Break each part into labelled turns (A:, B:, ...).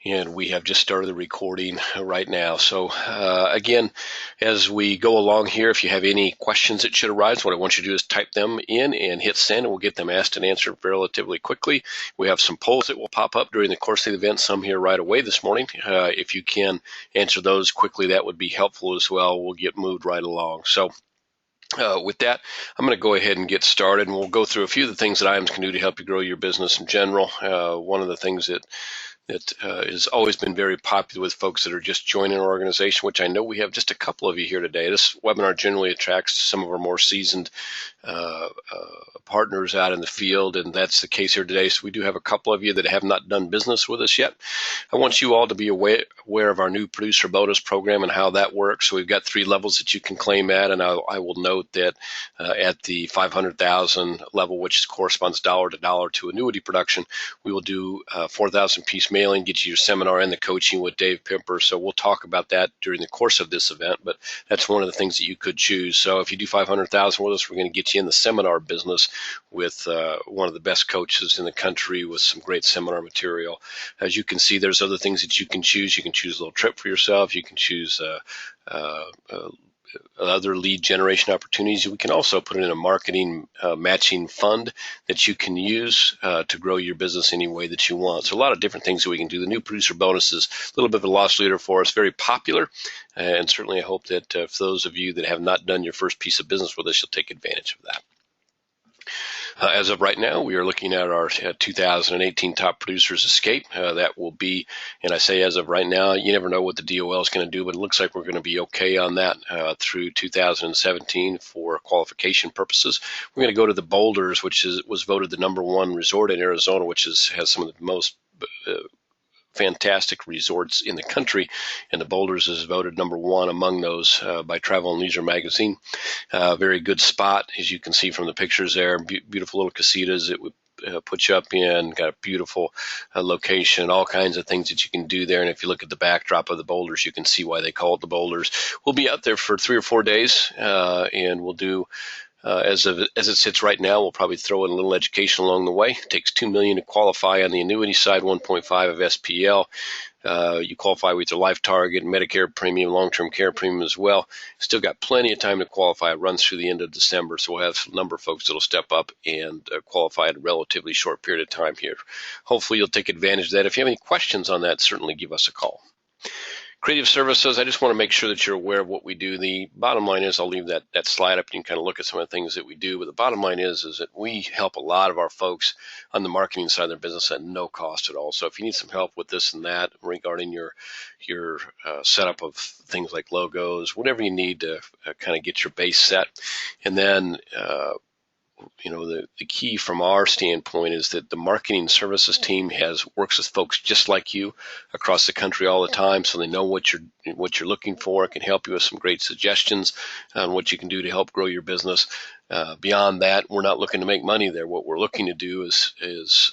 A: And we have just started the recording right now. So again, as we go along here, if you have any questions that should arise, what I want you to do is type them in and hit send, and we'll get them asked and answered relatively quickly. We have some polls that will pop up during the course of the event, some here right away this morning. If you can answer those quickly, that would be helpful as well. We'll get moved right along. So with that, I'm going to go ahead and get started, and we'll go through a few of the things that IAMS can do to help you grow your business in general. One of the things that has always been very popular with folks that are just joining our organization, which I know we have just a couple of you here today. This webinar generally attracts some of our more seasoned partners out in the field, and that's the case here today. So we do have a couple of you that have not done business with us yet. I want you all to be aware of our new producer bonus program and how that works. So we've got 3 levels that you can claim at, and I will note that at the 500,000 level, which corresponds dollar to dollar to annuity production, we will do 4,000 piece mailing, get you your seminar and the coaching with Dave Pimper. So we'll talk about that during the course of this event, but that's one of the things that you could choose. So if you do 500,000 with us, we're going to get you in the seminar business with one of the best coaches in the country with some great seminar material. As you can see, there's other things that you can choose. You can choose a little trip for yourself. You can choose other lead generation opportunities. We can also put in a marketing matching fund that you can use to grow your business any way that you want. So a lot of different things that we can do. The new producer bonus is a little bit of a loss leader for us, very popular. And certainly I hope that for those of you that have not done your first piece of business with us, you'll take advantage of that. As of right now, we are looking at our 2018 Top Producers Escape. That will be, and I say as of right now, you never know what the DOL is going to do, but it looks like we're going to be okay on that through 2017 for qualification purposes. We're going to go to the Boulders, which was voted the #1 resort in Arizona, which has some of the most fantastic resorts in the country, and the Boulders is voted #1 among those by Travel and Leisure magazine. Very good spot, as you can see from the pictures there. Beautiful little casitas that would put you up in, got a beautiful location, all kinds of things that you can do there. And if you look at the backdrop of the Boulders, you can see why they call it the Boulders. We'll be out there for 3 or 4 days, and we'll do as it sits right now, we'll probably throw in a little education along the way. It takes $2 million to qualify on the annuity side, 1.5 of SPL. You qualify with your life target, Medicare premium, long-term care premium as well. Still got plenty of time to qualify. It runs through the end of December, so we'll have a number of folks that will step up and qualify in a relatively short period of time here. Hopefully you'll take advantage of that. If you have any questions on that, certainly give us a call. Creative services, I just want to make sure that you're aware of what we do. The bottom line is, I'll leave that slide up. You can kind of look at some of the things that we do. But the bottom line is that we help a lot of our folks on the marketing side of their business at no cost at all. So if you need some help with this and that regarding your setup of things like logos, whatever you need to kind of get your base set. And then the key from our standpoint is that the marketing services team works with folks just like you across the country all the time, so they know what you're looking for. It can help you with some great suggestions on what you can do to help grow your business. Beyond that, we're not looking to make money there. What we're looking to do is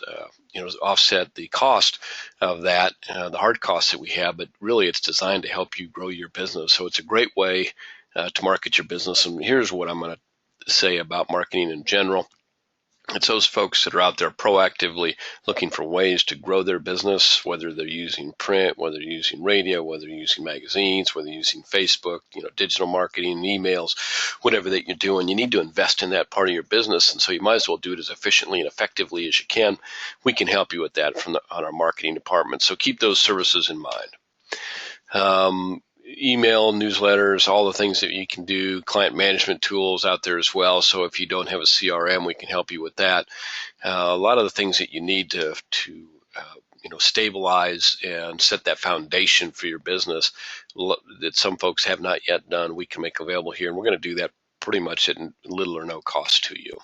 A: offset the cost of that, the hard costs that we have, but really it's designed to help you grow your business. So it's a great way to market your business. And here's what I'm going to say about marketing in general. It's those folks that are out there proactively looking for ways to grow their business, whether they're using print, whether they're using radio, whether they're using magazines, whether they're using Facebook, digital marketing, emails, whatever that you're doing. You need to invest in that part of your business, and so you might as well do it as efficiently and effectively as you can. We can help you with that on our marketing department, so keep those services in mind. Email, newsletters, all the things that you can do, client management tools out there as well. So if you don't have a CRM, we can help you with that. A lot of the things that you need to stabilize and set that foundation for your business that some folks have not yet done, we can make available here. And we're going to do that pretty much at little or no cost to you.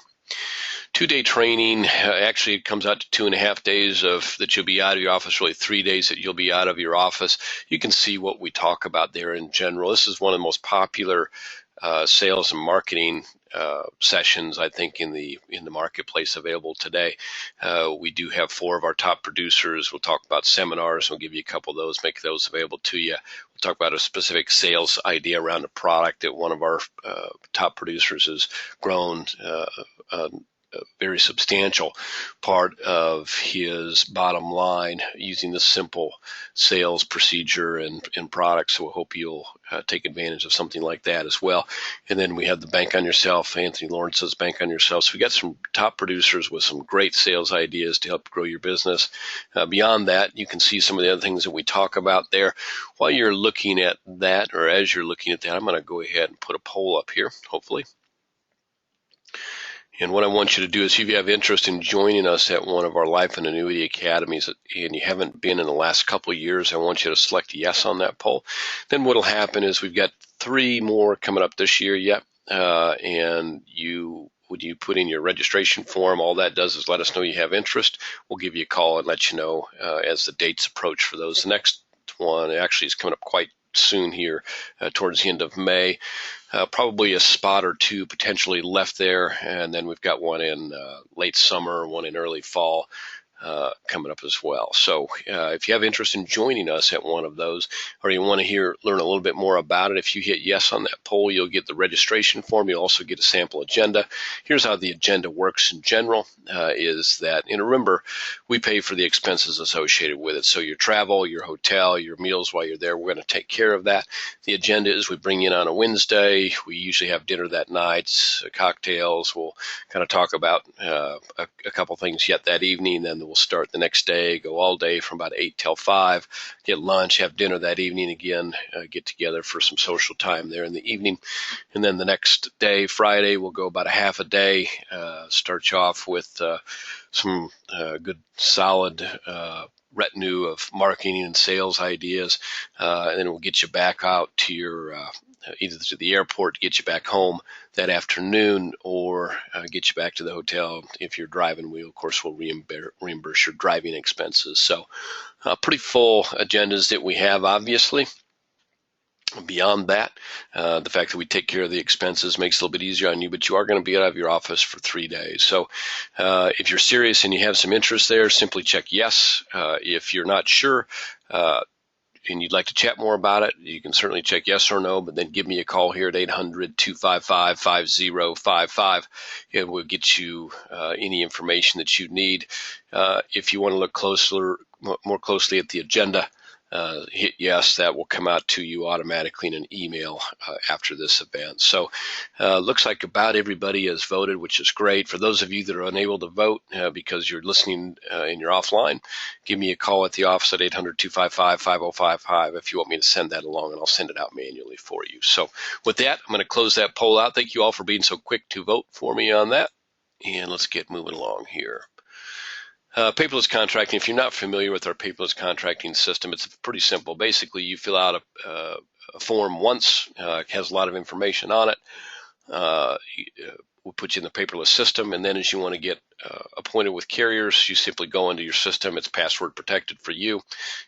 A: 2-day training, actually it comes out to 2.5 days that you'll be out of your office, really 3 days that you'll be out of your office. You can see what we talk about there in general. This is one of the most popular sales and marketing sessions, I think, in the marketplace available today. We do have 4 of our top producers. We'll talk about seminars. We'll give you a couple of those, make those available to you. We'll talk about a specific sales idea around a product that one of our top producers has grown very substantial part of his bottom line using this simple sales procedure and product. So I hope you'll take advantage of something like that as well. And then we have the Bank on Yourself. Anthony Lawrence's Bank on Yourself. So we got some top producers with some great sales ideas to help grow your business. Beyond that, you can see some of the other things that we talk about there. While you're looking at that, or as you're looking at that, I'm going to go ahead and put a poll up here, hopefully. And what I want you to do is, if you have interest in joining us at one of our life and annuity academies and you haven't been in the last couple of years, I want you to select yes on that poll. Then what will happen is we've got 3 more coming up this year yet. And when you put in your registration form, all that does is let us know you have interest. We'll give you a call and let you know as the dates approach for those. The next one actually is coming up quite soon here towards the end of May. Probably a spot or 2 potentially left there, and then we've got one in late summer, one in early fall coming up as well. So if you have interest in joining us at one of those, or you want to learn a little bit more about it, if you hit yes on that poll, you'll get the registration form. You'll also get a sample agenda. Here's how the agenda works in general, is that, and remember, we pay for the expenses associated with it. So your travel, your hotel, your meals while you're there, we're going to take care of that. The agenda is we bring you in on a Wednesday. We usually have dinner that night, cocktails. We'll kind of talk about a couple things yet that evening. Then we'll start the next day, go all day from about 8 till 5, get lunch, have dinner that evening again, get together for some social time there in the evening. And then the next day, Friday, we'll go about a half a day, start you off with some good solid retinue of marketing and sales ideas, and then we'll get you back out to your either to the airport to get you back home that afternoon, or get you back to the hotel. If you're driving, we of course will reimburse your driving expenses. So pretty full agendas that we have, obviously. Beyond that, the fact that we take care of the expenses makes it a little bit easier on you, but you are going to be out of your office for 3 days. So if you're serious and you have some interest there, simply check yes. If you're not sure and you'd like to chat more about it, you can certainly check yes or no, but then give me a call here at 800-255-5055, and we'll get you any information that you need. If you want to look more closely at the agenda, hit yes. That will come out to you automatically in an email after this event. So looks like about everybody has voted, which is great. For those of you that are unable to vote because you're listening and you're offline, give me a call at the office at 800-255-5055 if you want me to send that along, and I'll send it out manually for you. So with that, I'm going to close that poll out. Thank you all for being so quick to vote for me on that. And let's get moving along here. Paperless contracting, if you're not familiar with our paperless contracting system, it's pretty simple. Basically, you fill out a form once, it has a lot of information on it. We'll put you in the paperless system, and then as you want to get appointed with carriers, you simply go into your system. It's password protected for you.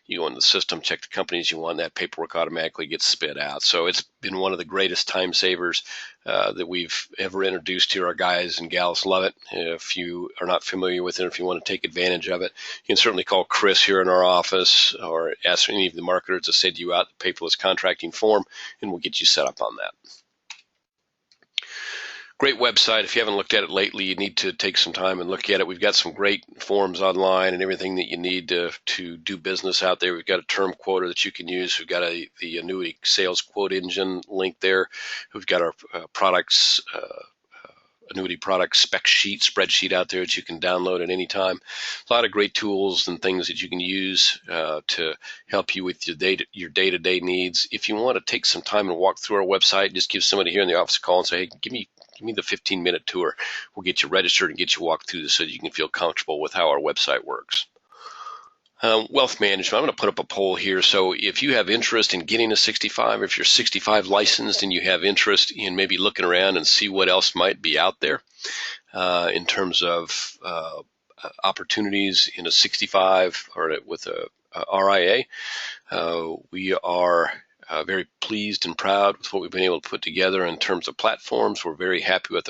A: You go into the system, check the companies you want, and that paperwork automatically gets spit out. So it's been one of the greatest time savers that we've ever introduced here. Our guys and gals love it. If you are not familiar with it, if you want to take advantage of it, you can certainly call Chris here in our office or ask any of the marketers to send you out the paperless contracting form, and we'll get you set up on that. Great website. If you haven't looked at it lately, you need to take some time and look at it. We've got some great forms online and everything that you need to do business out there. We've got a term quoter that you can use. We've got the annuity sales quote engine link there. We've got our annuity product spec sheet, spreadsheet out there that you can download at any time. A lot of great tools and things that you can use to help you with your day-to-day needs. If you want to take some time and walk through our website, just give somebody here in the office a call and say, hey, give me the 15-minute tour. We'll get you registered and get you walked through this so that you can feel comfortable with how our website works. Wealth management, I'm going to put up a poll here. So if you have interest in getting a 65, if you're 65 licensed and you have interest in maybe looking around and see what else might be out there in terms of opportunities in a 65 or with a RIA, we are very pleased and proud with what we've been able to put together in terms of platforms. We're very happy with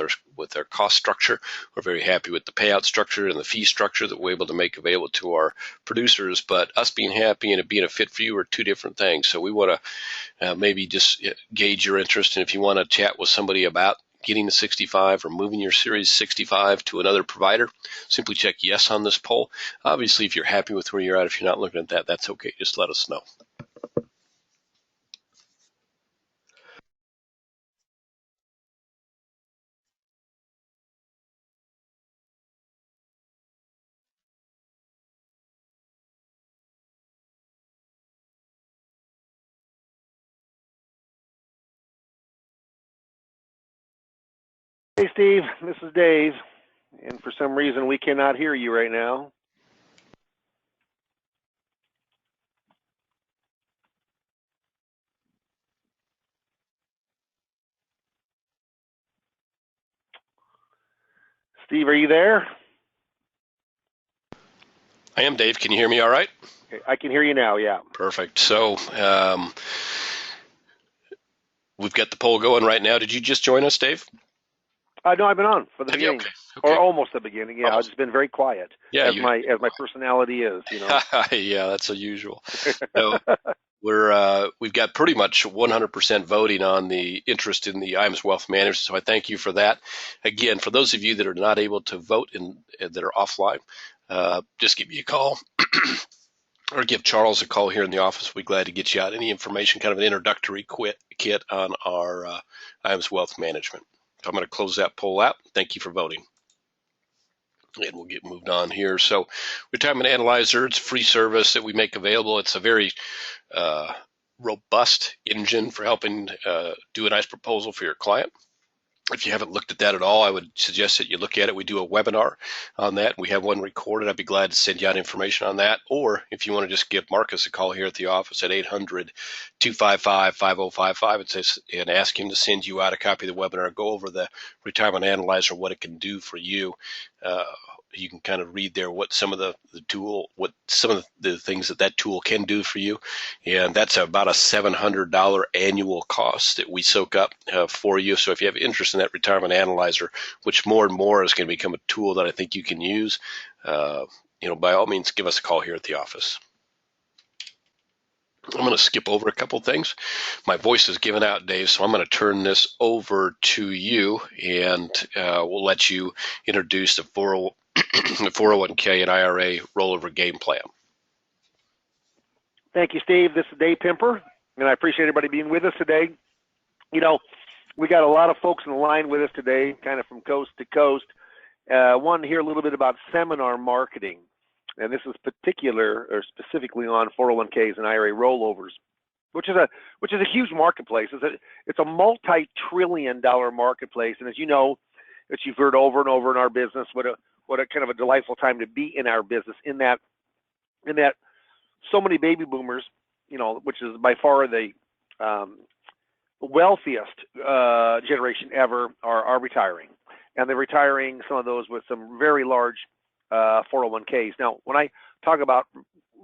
A: our cost structure. We're very happy with the payout structure and the fee structure that we're able to make available to our producers. But us being happy and it being a fit for you are two different things. So we want to maybe just gauge your interest. And if you want to chat with somebody about getting to 65 or moving your Series 65 to another provider, simply check yes on this poll. Obviously, if you're happy with where you're at, if you're not looking at that, that's okay. Just let us know.
B: Hey, Steve, this is Dave, and for some reason we cannot hear you right now. Steve, are you there?
A: I am, Dave. Can you hear me all right?
B: Okay, I can hear you now, yeah.
A: Perfect. So we've got the poll going right now. Did you just join us, Dave?
B: No, I've been on for the beginning,
A: okay.
B: or almost the beginning. Yeah,
A: Almost.
B: I've just been very quiet,
A: Yeah,
B: as my personality is, you know.
A: Yeah, that's unusual. So we've got pretty much 100% voting on the interest in the IAMS Wealth Management. So I thank you for that. Again, for those of you that are not able to vote and that are offline, just give me a call. Or give Charles a call here in the office. We'll be glad to get you out any information, kind of an introductory kit on our IAMS Wealth Management. So I'm going to close that poll out. Thank you for voting. And we'll get moved on here. So Retirement Analyzer, it's a free service that we make available. It's a very robust engine for helping do a nice proposal for your client. If you haven't looked at that at all, I would suggest that you look at it. We do a webinar on that. We have one recorded. I'd be glad to send you out information on that. Or if you want to just give Marcus a call here at the office at 800-255-5055 and ask him to send you out a copy of the webinar, go over the Retirement Analyzer, what it can do for you. You can kind of read there what some of the things that tool can do for you. And that's about a $700 annual cost that we soak up for you. So if you have interest in that Retirement Analyzer, which more and more is going to become a tool that I think you can use, by all means, give us a call here at the office. I'm going to skip over a couple things. My voice is giving out, Dave, so I'm going to turn this over to you, and we'll let you introduce the 401k and IRA rollover game plan.
B: Thank you, Steve. This is Dave Pimper, and I appreciate everybody being with us today. You know, we got a lot of folks in the line with us today, kind of from coast to coast. I want to hear a little bit about seminar marketing. And this is specifically on 401ks and IRA rollovers, which is a huge marketplace. It's a multi-trillion-dollar marketplace, and as you know, that you've heard over and over in our business, what a kind of a delightful time to be in our business. In that, so many baby boomers, which is by far the wealthiest generation ever, are retiring, and they're retiring. Some of those with some very large 401ks. Now, when I talk about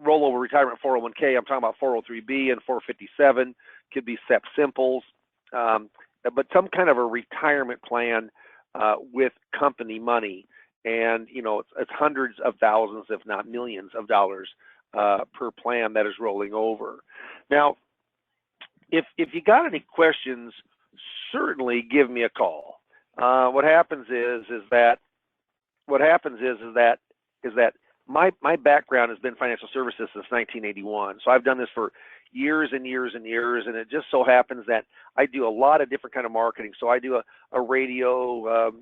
B: rollover retirement 401k, I'm talking about 403b and 457, could be SEP simples, but some kind of a retirement plan with company money. And, it's hundreds of thousands, if not millions of dollars per plan that is rolling over. Now, if you got any questions, certainly give me a call. What happens is that my background has been financial services since 1981. So I've done this for years and years and years, and it just so happens that I do a lot of different kind of marketing. So I do a radio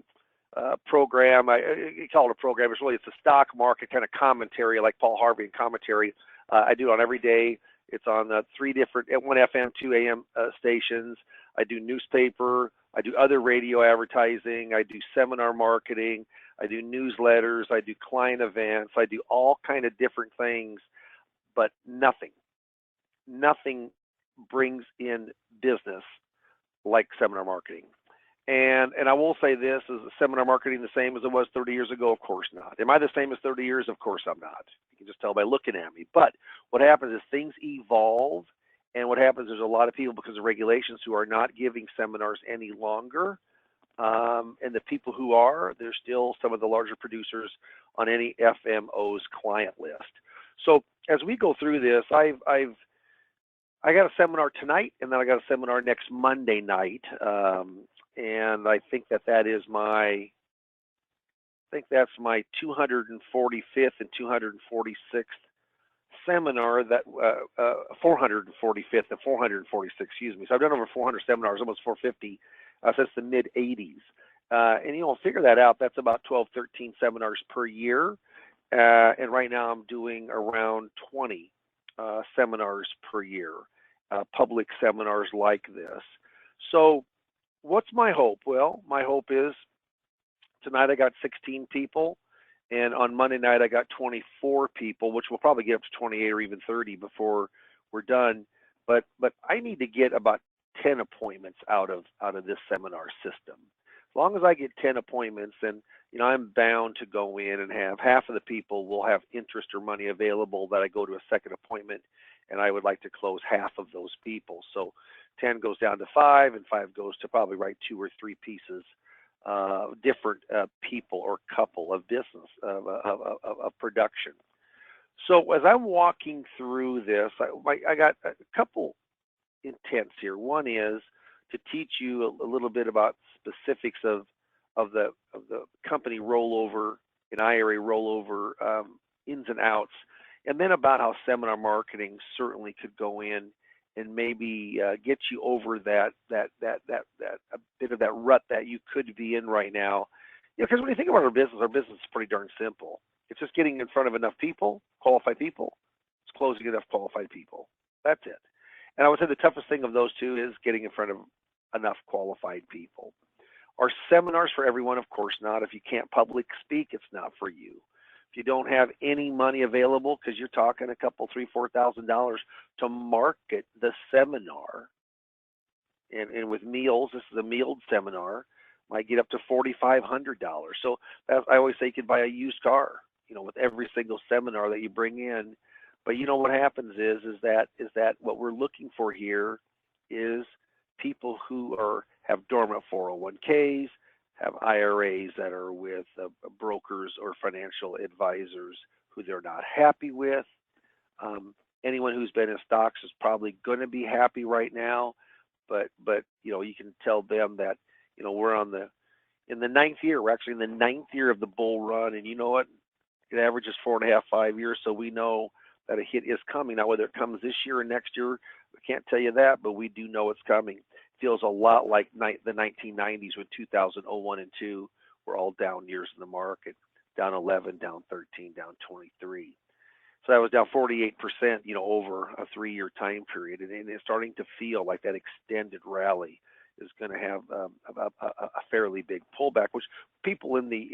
B: program. I call it a program. It's a stock market kind of commentary, like Paul Harvey and commentary. I do it on every day. It's on 3 different, 1 FM, 2 AM stations. I do newspaper. I do other radio advertising. I do seminar marketing. I do newsletters. I do client events. I do all kind of different things, but nothing brings in business like seminar marketing. And I will say this, is seminar marketing the same as it was 30 years ago? Of course not. Am I the same as 30 years? Of course I'm not. You can just tell by looking at me. But what happens is things evolve, and what happens is there's a lot of people, because of regulations, who are not giving seminars any longer. And the people who are, they're still some of the larger producers on any FMO's client list. So as we go through this, I got a seminar tonight, and then I got a seminar next Monday night. and I think that is my, I think that's my 245th and 246th seminar, that 445th and 446th, excuse me. So I've done over 400 seminars, almost 450 since the mid 80s. And you know, figure that out. That's about 12, 13 seminars per year. And right now I'm doing around 20 seminars per year, public seminars like this. So what's my hope? Well, my hope is tonight I got 16 people, and on Monday night I got 24 people, which will probably get up to 28 or even 30 before we're done. But I need to get about 10 appointments out of this seminar system. As long as I get 10 appointments, then you know I'm bound to go in and have half of the people will have interest or money available that I go to a second appointment, and I would like to close half of those people. So 10 goes down to 5, and 5 goes to probably write 2 or 3 pieces, different people or couple of business of production. So as I'm walking through this, I got a couple intents here. One is to teach you a little bit about specifics of the company rollover and IRA rollover ins and outs, and then about how seminar marketing certainly could go in and maybe get you over that a bit of that rut that you could be in right now. You know, because when you think about our business is pretty darn simple. It's just getting in front of enough people, qualified people. It's closing enough qualified people. That's it. And I would say the toughest thing of those two is getting in front of enough qualified people. Are seminars for everyone? Of course not. If you can't public speak, it's not for you. If you don't have any money available, because you're talking a couple, $3,000, $4,000 to market the seminar, and with meals, this is a mealed seminar, might get up to $4,500. So I always say you could buy a used car, you know, with every single seminar that you bring in. But you know what happens is that what we're looking for here is people who have dormant 401ks, have IRAs that are with brokers or financial advisors who they're not happy with. Anyone who's been in stocks is probably going to be happy right now, but you know, you can tell them that, you know, we're in the 9th year. We're actually in the 9th year of the bull run, and you know what? It averages 4.5, 5 years, so we know that a hit is coming. Now, whether it comes this year or next year, we can't tell you that, but we do know it's coming. Feels a lot like the 1990s when 2001 and 2 were all down years in the market, down 11, down 13, down 23. So that was down 48%, you know, over a 3-year time period, and it's starting to feel like that extended rally is going to have a fairly big pullback, which people in the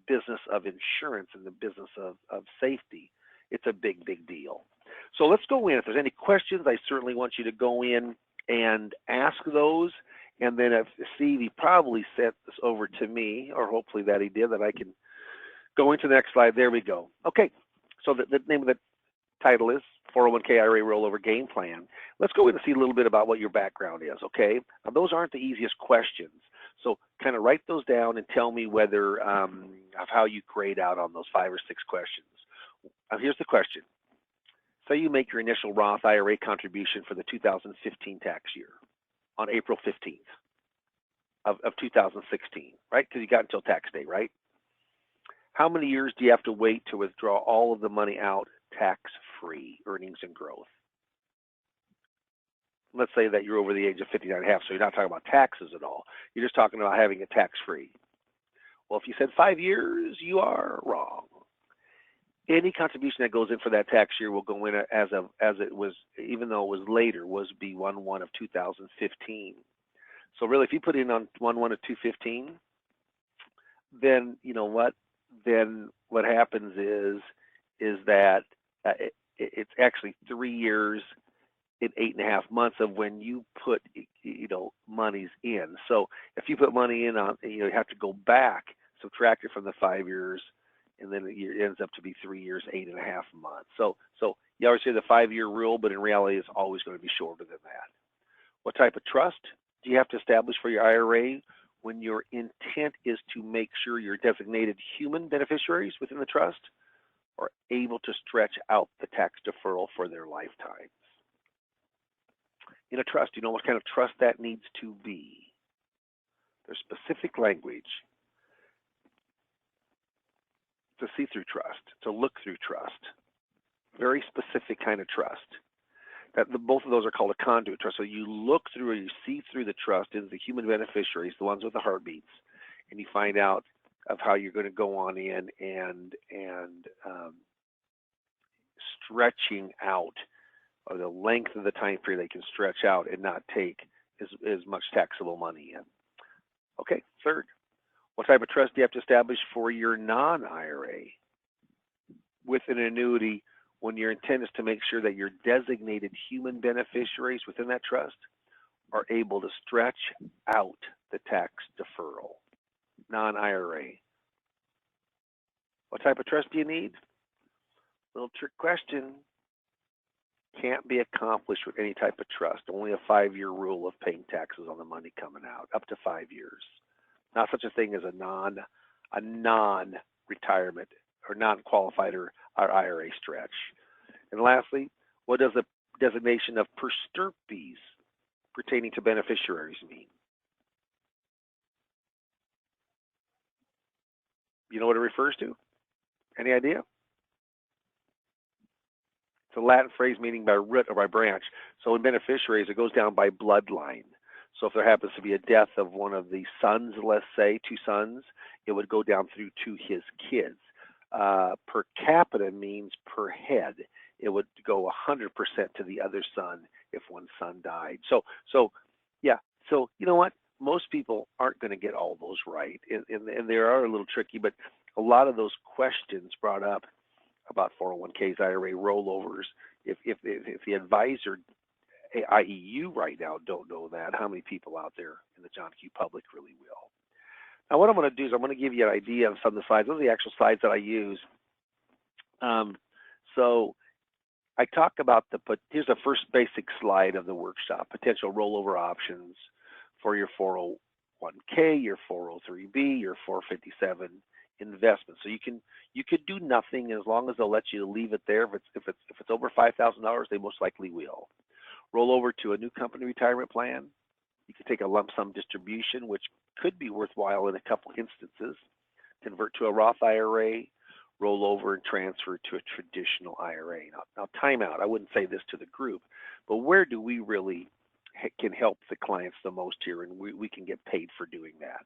B: business of insurance and the business of safety, it's a big deal. So let's go in. If there's any questions, I certainly want you to go in and ask those. And then if Steve, he probably sent this over to me, or hopefully that he did, that I can go into the next slide. There we go. Okay, so the name of the title is 401k IRA Rollover Game Plan. Let's go in and see a little bit about what your background is, okay? Now, those aren't the easiest questions. So kind of write those down and tell me whether of how you grade out on those 5 or 6 questions. Here's the question. Say you make your initial Roth IRA contribution for the 2015 tax year on April 15th of 2016, right? Because you got until tax day, right? How many years do you have to wait to withdraw all of the money out tax-free, earnings and growth? Let's say that you're over the age of 59 and a half, so you're not talking about taxes at all. You're just talking about having it tax-free. Well, if you said 5 years, you are wrong. Any contribution that goes in for that tax year will go in as it was, even though it was later, was be 1/1 of 2015. So really, if you put in on 1/1 of 2015, then you know what? Then what happens is that it's actually 3 years in 8.5 months of when you put, you know, monies in. So if you put money in on, you know, you have to go back, subtract it from the 5 years, and then it ends up to be 3 years, 8.5 months. So you always say the 5-year rule, but in reality, it's always going to be shorter than that. What type of trust do you have to establish for your IRA when your intent is to make sure your designated human beneficiaries within the trust are able to stretch out the tax deferral for their lifetimes? in a trust. You know what kind of trust that needs to be. There's specific language. It's a see-through trust. It's a look-through trust. Very specific kind of trust. Both of those are called a conduit trust. So you look through or you see through the trust into the human beneficiaries, the ones with the heartbeats, and you find out of how you're going to go on in and stretching out, or the length of the time period they can stretch out and not take as much taxable money in. Okay, third, what type of trust do you have to establish for your non-IRA? With an annuity, when your intent is to make sure that your designated human beneficiaries within that trust are able to stretch out the tax deferral. Non-IRA. What type of trust do you need? Little trick question. Can't be accomplished with any type of trust. Only a 5-year rule of paying taxes on the money coming out, up to 5 years. Not such a thing as a non-retirement or non-qualified or IRA stretch. And lastly, what does the designation of per stirpes pertaining to beneficiaries mean? You know what it refers to? Any idea? It's a Latin phrase meaning by root or by branch. So in beneficiaries, it goes down by bloodline. So if there happens to be a death of one of the sons, let's say, 2 sons, it would go down through to his kids. Per capita means per head. It would go 100% to the other son if one son died. So you know what? Most people aren't going to get all those right, and they are a little tricky, but a lot of those questions brought up about 401ks, IRA rollovers, if the advisor, i.e. you right now, don't know that, how many people out there in the John Q public really will? Now what I'm going to do is I'm going to give you an idea of some of the slides. Those are the actual slides that I use. So I talk about here's the first basic slide of the workshop, potential rollover options for your 401k, your 403b, your 457 investment. So you could do nothing as long as they'll let you leave it there. If it's over $5,000, they most likely will. Roll over to a new company retirement plan. You can take a lump sum distribution, which could be worthwhile in a couple instances. Convert to a Roth IRA, roll over and transfer to a traditional IRA. Now time out. I wouldn't say this to the group, but where do we really can help the clients the most here, and we can get paid for doing that?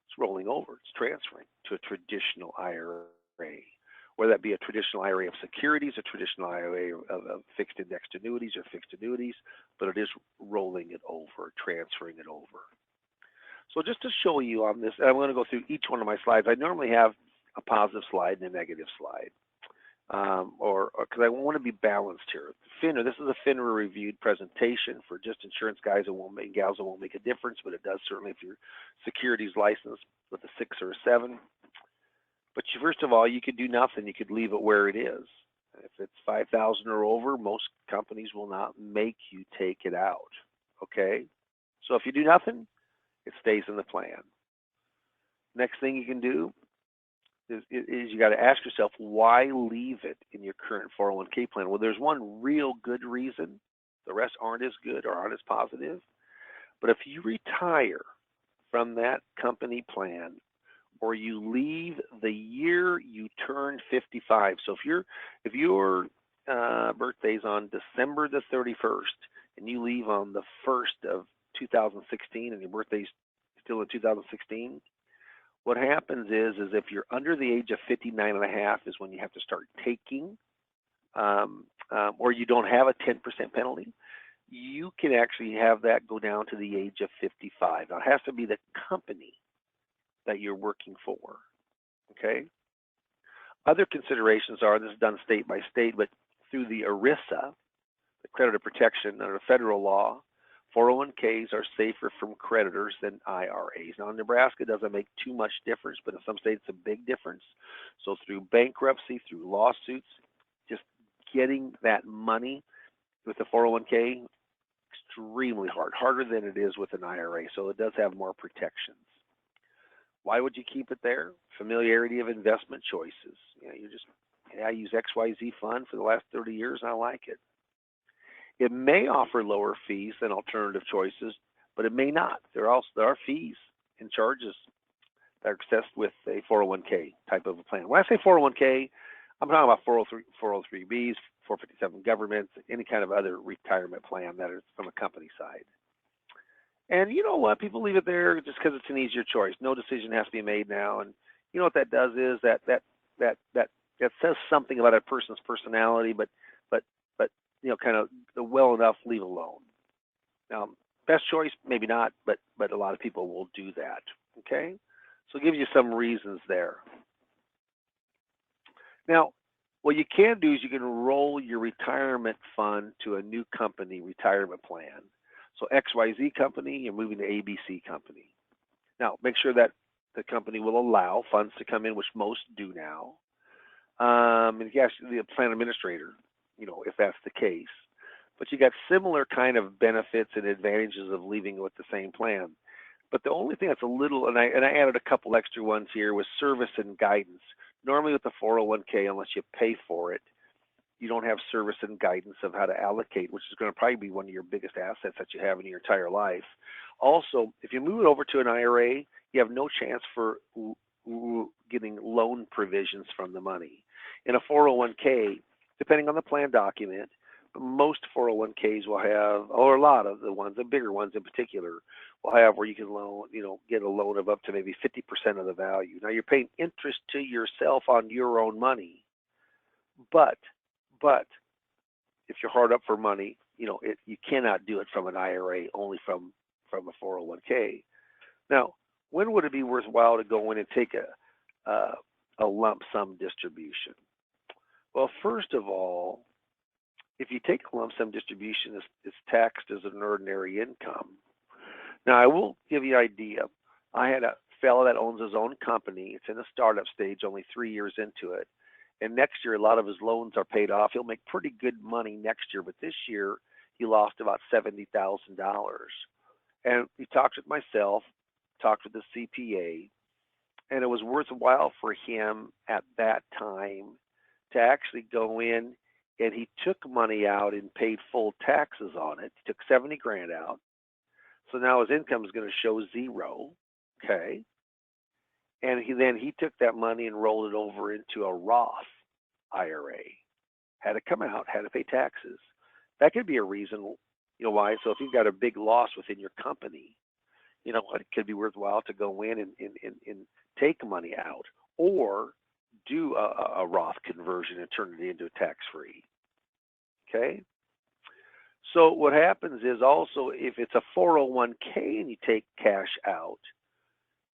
B: It's rolling over. It's transferring to a traditional IRA, whether that be a traditional IRA of securities, a traditional IRA of fixed indexed annuities or fixed annuities, but it is rolling it over, transferring it over. So just to show you on this, I'm going to go through each one of my slides. I normally have a positive slide and a negative slide, or because I want to be balanced here. FINRA, this is a FINRA reviewed presentation for just insurance guys and gals. It won't make a difference, but it does certainly if your securities license with a 6 or a 7. But first of all, you could do nothing. You could leave it where it is. If it's 5,000 or over, most companies will not make you take it out. Okay? So if you do nothing, it stays in the plan. Next thing you can do is you got to ask yourself, why leave it in your current 401k plan? Well, there's one real good reason. The rest aren't as good or aren't as positive. But if you retire from that company plan, or you leave the year you turn 55. So if your birthday's on December the 31st and you leave on the 1st of 2016 and your birthday's still in 2016, what happens is if you're under the age of 59 and a half is when you have to start taking, or you don't have a 10% penalty, you can actually have that go down to the age of 55. Now, it has to be the company that you're working for, okay? Other considerations are, this is done state by state, but through the ERISA, the creditor protection under federal law, 401ks are safer from creditors than IRAs. Now in Nebraska, it doesn't make too much difference, but in some states, it's a big difference. So through bankruptcy, through lawsuits, just getting that money with the 401k, extremely hard, harder than it is with an IRA. So it does have more protections. Why would you keep it there? Familiarity of investment choices. You know, I use XYZ fund for the last 30 years and I like it. It may offer lower fees than alternative choices, but it may not. There are fees and charges that are assessed with a 401k type of a plan. When I say 401k, I'm talking about 403Bs, 457 governments, any kind of other retirement plan that is from a company side. And you know what? People leave it there just because it's an easier choice. No decision has to be made now. And you know what that does is that says something about a person's personality, but you know, kind of well enough, leave alone. Now, best choice, maybe not, but a lot of people will do that. Okay, so it gives you some reasons there. Now, what you can do is you can roll your retirement fund to a new company retirement plan. So XYZ company, you're moving to ABC company. Now, make sure that the company will allow funds to come in, which most do now. And yes, the plan administrator, you know, if that's the case. But you got similar kind of benefits and advantages of leaving with the same plan. But the only thing that's a little, and I added a couple extra ones here, was service and guidance. Normally with the 401k, unless you pay for it, you don't have service and guidance of how to allocate, which is going to probably be one of your biggest assets that you have in your entire life. Also, if you move it over to an IRA, you have no chance for getting loan provisions from the money. In a 401k, depending on the plan document, most 401ks will have, or a lot of the ones, the bigger ones in particular, will have where you can loan, you know, get a loan of up to maybe 50% of the value. Now you're paying interest to yourself on your own money, but if you're hard up for money, you know, you cannot do it from an IRA, only from a 401k. Now, when would it be worthwhile to go in and take a lump sum distribution? Well, first of all, if you take a lump sum distribution, it's taxed as an ordinary income. Now, I will give you an idea. I had a fellow that owns his own company. It's in a startup stage, only 3 years into it. And next year, a lot of his loans are paid off. He'll make pretty good money next year, but this year he lost about $70,000. And he talked with myself, talked with the CPA, and it was worthwhile for him at that time to actually go in, and he took money out and paid full taxes on it. He took 70 grand out. So now his income is going to show zero, okay? And he took that money and rolled it over into a Roth IRA. Had to come out, had to pay taxes. That could be a reason, you know, why. So if you've got a big loss within your company, you know, it could be worthwhile to go in and take money out, or do a Roth conversion and turn it into tax-free. Okay? So what happens is also, if it's a 401k and you take cash out,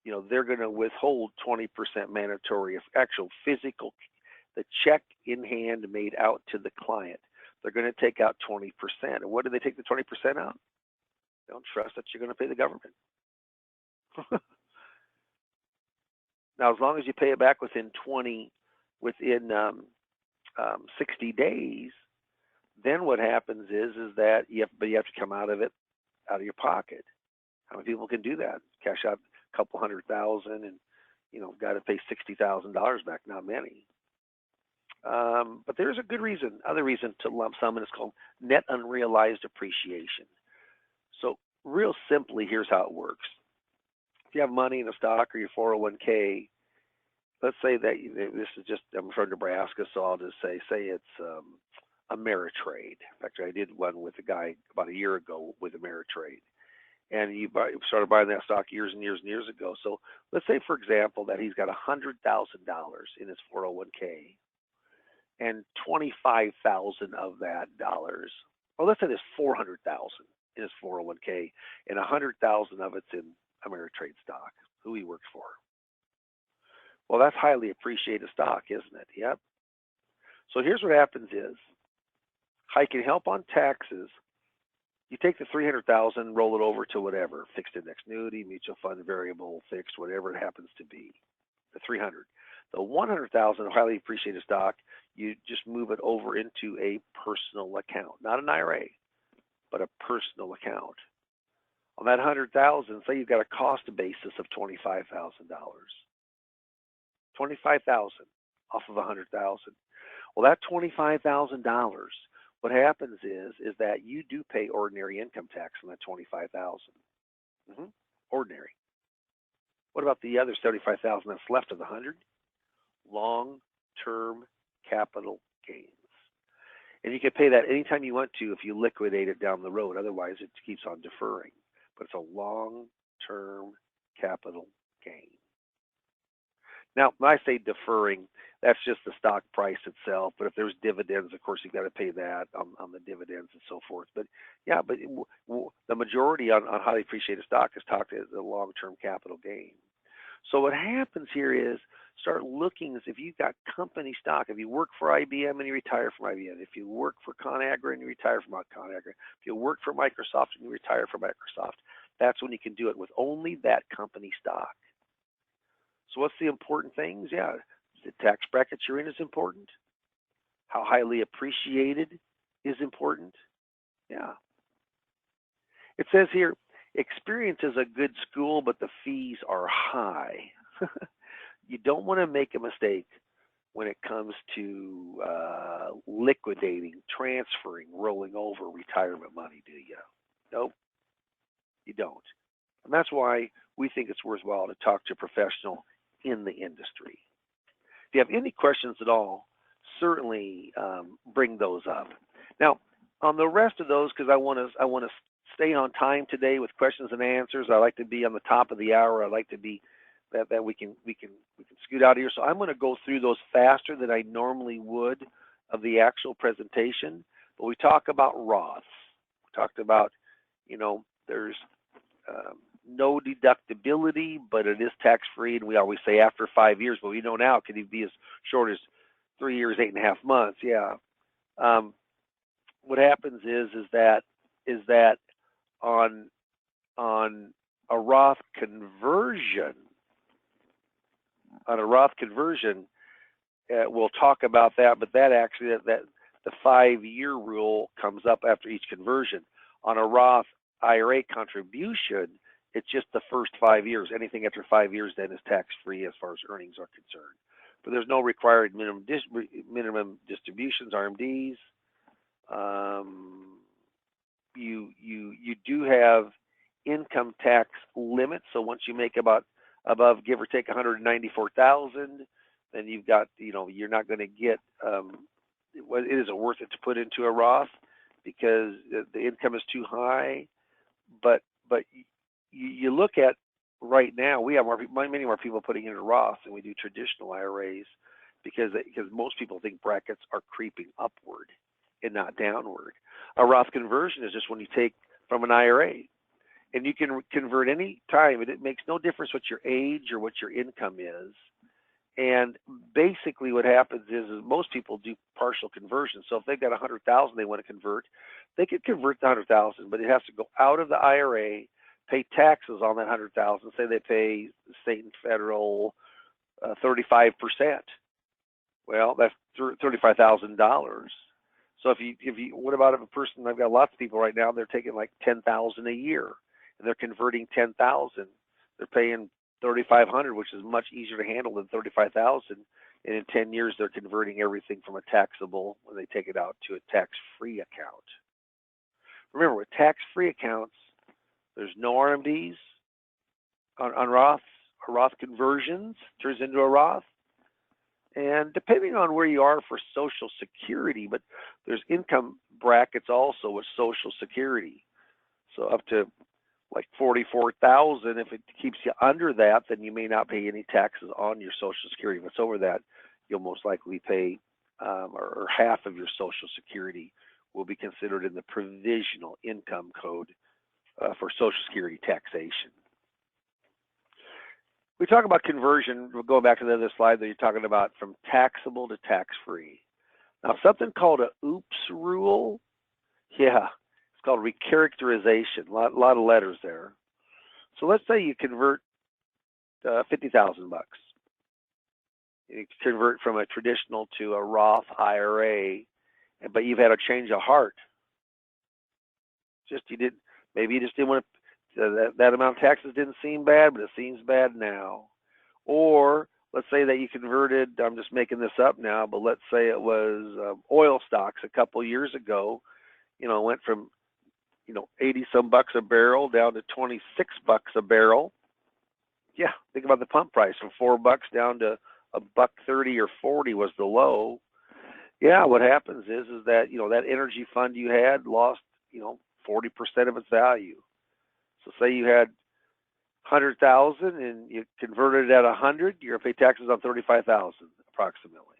B: you know, they're going to withhold 20% mandatory, actual physical, the check in hand made out to the client. They're going to take out 20%. And what do they take the 20% out? They don't trust that you're going to pay the government. Now, as long as you pay it back within 60 days, then what happens is that you have to come out of your pocket. How many people can do that? Cash out a couple $100,000 and, you know, got to pay $60,000 back. Not many. But there's a good reason, other reason to lump sum, and it's called net unrealized appreciation. So real simply, here's how it works. If you have money in a stock or your 401k, let's say that this is just, I'm from Nebraska, so I'll just say it's Ameritrade. In fact, I did one with a guy about a year ago with Ameritrade. And he started buying that stock years and years and years ago. So let's say, for example, that he's got $100,000 in his 401k, and 25,000 of that dollars, or let's say there's 400,000 in his 401k, and 100,000 of it's in Ameritrade stock, who he works for. Well, that's highly appreciated stock, isn't it? Yep. So here's what happens is, how you can help on taxes. You take the 300,000, roll it over to whatever, fixed index annuity, mutual fund, variable, fixed, whatever it happens to be. The 300. The 100,000 highly appreciated stock, you just move it over into a personal account, not an IRA, but a personal account. On that 100,000, say you've got a cost basis of $25,000. 25,000 off of 100,000. Well, that $25,000, what happens is that you do pay ordinary income tax on that $25,000. Ordinary. What about the other $75,000 that's left of the 100? Long-term capital gains. And you can pay that anytime you want to if you liquidate it down the road. Otherwise, it keeps on deferring. But it's a long-term capital gain. Now, when I say deferring, that's just the stock price itself. But if there's dividends, of course, you've got to pay that on the dividends and so forth. But yeah, but the majority on highly appreciated stock is talked as a long-term capital gain. So what happens here is start looking as if you've got company stock. If you work for IBM and you retire from IBM, if you work for ConAgra and you retire from ConAgra, if you work for Microsoft and you retire from Microsoft, that's when you can do it with only that company stock. So what's the important things? Yeah, the tax bracket you're in is important. How highly appreciated is important. Yeah. It says here, experience is a good school, but the fees are high. You don't want to make a mistake when it comes to liquidating, transferring, rolling over retirement money, do you? Nope, you don't. And that's why we think it's worthwhile to talk to a professional in the industry. If you have any questions at all, certainly bring those up. Now, on the rest of those, because I want to stay on time today with questions and answers. I like to be on the top of the hour. I like to be that we can scoot out of here. So I'm going to go through those faster than I normally would of the actual presentation. But we talk about Roths. We talked about, there's no deductibility, but it is tax-free, and we always say after 5 years, but we know now it could be as short as 3 years, 8.5 months. Yeah. What happens is that on a Roth conversion, we'll talk about that, but that actually that the 5-year rule comes up after each conversion. On a Roth IRA contribution, it's just the first 5 years. Anything after 5 years then is tax-free as far as earnings are concerned. But there's no required minimum distributions, RMDs. You do have income tax limits. So once you make above give or take 194,000, then you've got you're not going to get it isn't worth it to put into a Roth because the income is too high. But you look at right now, we have many more people putting into Roths than we do traditional IRAs because most people think brackets are creeping upward and not downward. A Roth conversion is just when you take from an IRA, and you can convert any time. It makes no difference what your age or what your income is. And basically what happens is most people do partial conversion. So if they've got 100,000 they want to convert, they could convert the 100,000, but it has to go out of the IRA, pay taxes on that 100,000. Say they pay state and federal 35%. Well, that's $35,000. So if you, what about if a person? I've got lots of people right now. They're taking like $10,000 a year, and they're converting 10,000. They're paying 3,500, which is much easier to handle than 35,000. And in 10 years, they're converting everything from a taxable when they take it out to a tax-free account. Remember, with tax-free accounts, there's no RMDs on Roths. A Roth conversions turns into a Roth. And depending on where you are for Social Security, but there's income brackets also with Social Security. So up to like 44,000, if it keeps you under that, then you may not pay any taxes on your Social Security. If it's over that, you'll most likely pay, or half of your Social Security will be considered in the provisional income code for Social Security taxation. We talk about conversion. We'll go back to the other slide that you're talking about from taxable to tax-free. Now, something called a OOPS rule, yeah, it's called recharacterization. A lot of letters there. So let's say you convert $50,000. You convert from a traditional to a Roth IRA, but you've had a change of heart. Maybe you just didn't want to. That amount of taxes didn't seem bad, but it seems bad now. Or let's say that you converted, I'm just making this up now, but let's say it was oil stocks a couple years ago, went from, 80 some bucks a barrel down to 26 bucks a barrel. Yeah, think about the pump price from $4 down to $1.30 or 40 was the low. Yeah, what happens is that, that energy fund you had lost, 40% of its value. So say you had 100,000 and you converted it at 100, you're gonna pay taxes on 35,000 approximately.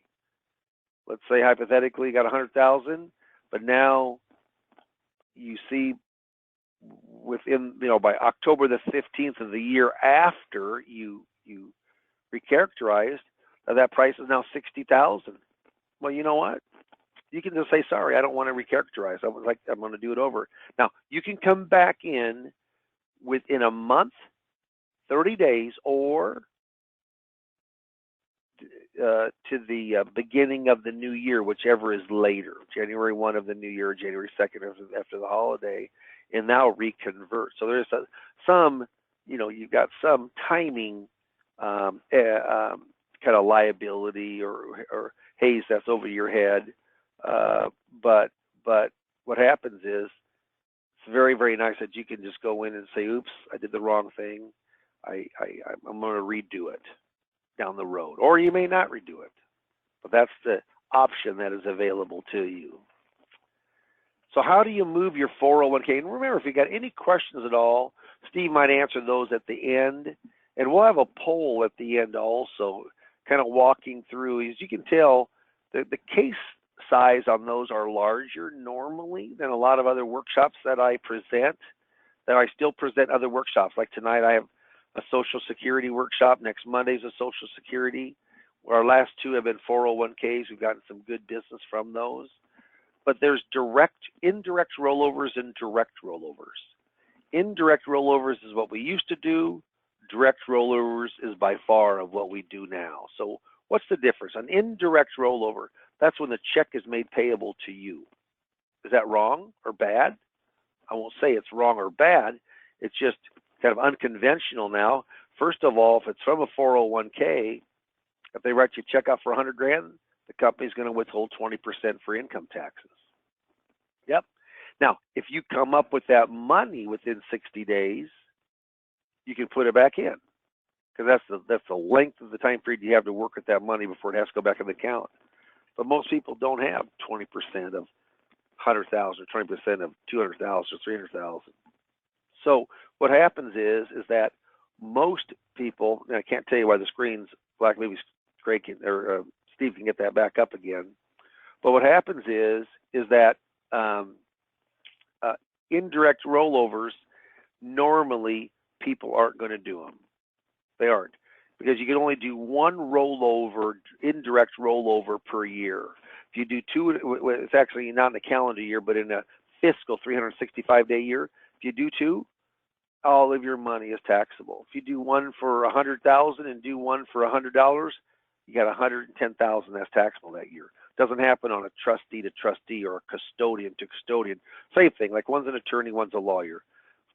B: Let's say hypothetically you got 100,000, but now you see within, by October the 15th of the year after you recharacterized, that price is now 60,000. Well, you know what? You can just say, sorry, I don't want to recharacterize. I'm going to do it over. Now, you can come back in within a month, 30 days, or to the beginning of the new year, whichever is later, January 1 of the new year, January 2nd after the holiday, and now reconvert. So there's some, you've got some timing kind of liability or haze that's over your head. But what happens is it's very, very nice that you can just go in and say, oops, I did the wrong thing. I'm going to redo it down the road. Or you may not redo it. But that's the option that is available to you. So how do you move your 401k? And remember, if you got any questions at all, Steve might answer those at the end. And we'll have a poll at the end also, kind of walking through. As you can tell, the case size on those are larger normally than a lot of other workshops that I present, that I still present other workshops. Like tonight I have a Social Security workshop. Next Monday's a Social Security. Our last two have been 401ks. We've gotten some good business from those. But there's indirect rollovers and direct rollovers. Indirect rollovers is what we used to do. Direct rollovers is by far of what we do now. So what's the difference? An indirect rollover, that's when the check is made payable to you. Is that wrong or bad? I won't say it's wrong or bad. It's just kind of unconventional now. First of all, if it's from a 401k, if they write you a check out for $100,000, the company's going to withhold 20% for income taxes. Yep. Now, if you come up with that money within 60 days, you can put it back in, because that's the length of the time period you have to work with that money before it has to go back in the account. But most people don't have 20% of 100,000 or 20% of 200,000 or 300,000. So what happens is that most people, and I can't tell you why the screen's black, maybe Craig or Steve can get that back up again. But what happens is that indirect rollovers, normally people aren't going to do them. They aren't, because you can only do one indirect rollover per year. If you do two, it's actually not in a calendar year, but in a fiscal 365-day year. If you do two, all of your money is taxable. If you do one for $100,000 and do one for $100, you got $110,000 that's taxable that year. Doesn't happen on a trustee to trustee or a custodian to custodian. Same thing, like one's an attorney, one's a lawyer.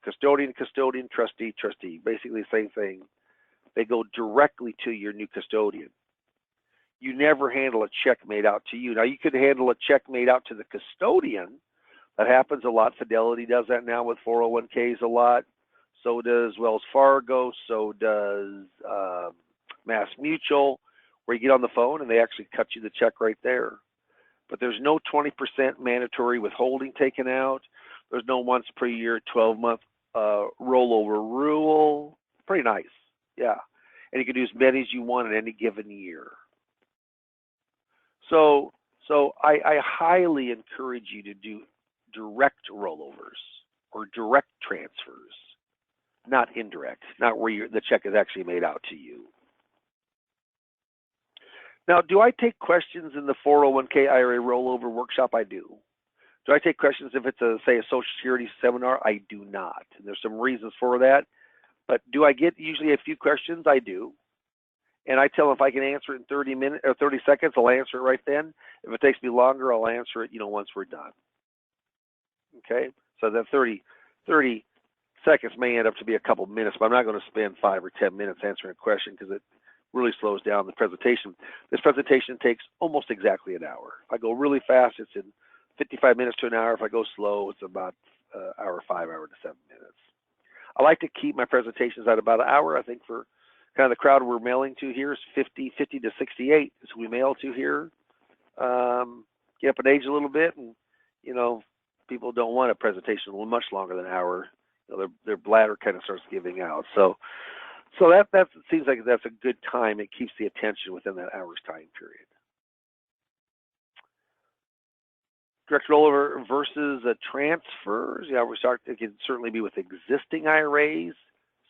B: Custodian, trustee, basically the same thing. They go directly to your new custodian. You never handle a check made out to you. Now, you could handle a check made out to the custodian. That happens a lot. Fidelity does that now with 401ks a lot. So does Wells Fargo. So does Mass Mutual, where you get on the phone and they actually cut you the check right there. But there's no 20% mandatory withholding taken out. There's no once per year 12-month rollover rule. Pretty nice, yeah. And you can do as many as you want in any given year. So I highly encourage you to do direct rollovers or direct transfers, not indirect, not where the check is actually made out to you. Now, do I take questions in the 401k IRA rollover workshop? I do. Do I take questions if it's say a Social Security seminar? I do not. And there's some reasons for that. But do I get usually a few questions? I do. And I tell them if I can answer it in 30 minutes or 30 seconds, I'll answer it right then. If it takes me longer, I'll answer it, once we're done. Okay? So that 30 seconds may end up to be a couple minutes, but I'm not going to spend 5 or 10 minutes answering a question, because really slows down the presentation. This presentation takes almost exactly an hour. If I go really fast, it's in 55 minutes to an hour. If I go slow, it's about hour 5, hour to 7 minutes. I like to keep my presentations at about an hour. I think for kind of the crowd we're mailing to here is 50 to 68 is who we mail to here. Get up in age a little bit, and people don't want a presentation much longer than an hour. Their bladder kind of starts giving out. So that seems like that's a good time. It keeps the attention within that hour's time period. Direct rollover versus transfers. It can certainly be with existing IRAs.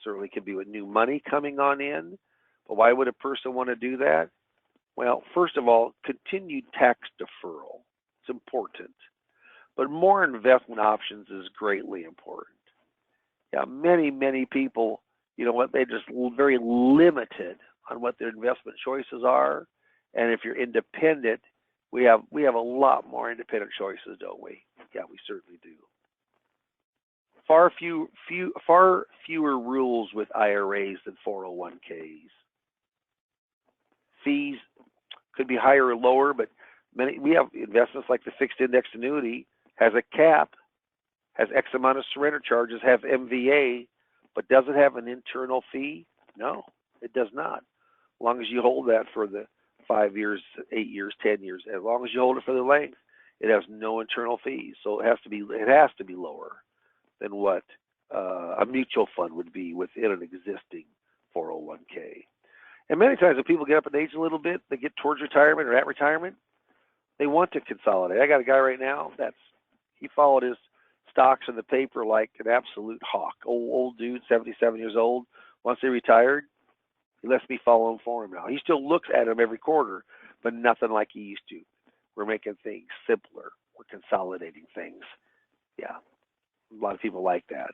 B: Certainly could be with new money coming on in. But why would a person want to do that? Well, first of all, continued tax deferral. It's important. But more investment options is greatly important. Yeah, many people, they're just very limited on what their investment choices are. And if you're independent, we have a lot more independent choices, don't we? Yeah, we certainly do. Far fewer rules with IRAs than 401ks. Fees could be higher or lower, but we have investments like the fixed index annuity has a cap, has X amount of surrender charges, have MVA, but does it have an internal fee? No, it does not. As long as you hold that for the 5 years, 8 years, 10 years, as long as you hold it for the length, it has no internal fees. So it has to be lower than what a mutual fund would be within an existing 401k. And many times when people get up in age a little bit, they get towards retirement or at retirement, they want to consolidate. I got a guy right now he followed his stocks in the paper like an absolute hawk. Old dude, 77 years old. Once he retired, he lets me follow him for him now. He still looks at them every quarter, but nothing like he used to. We're making things simpler. We're consolidating things. Yeah, a lot of people like that.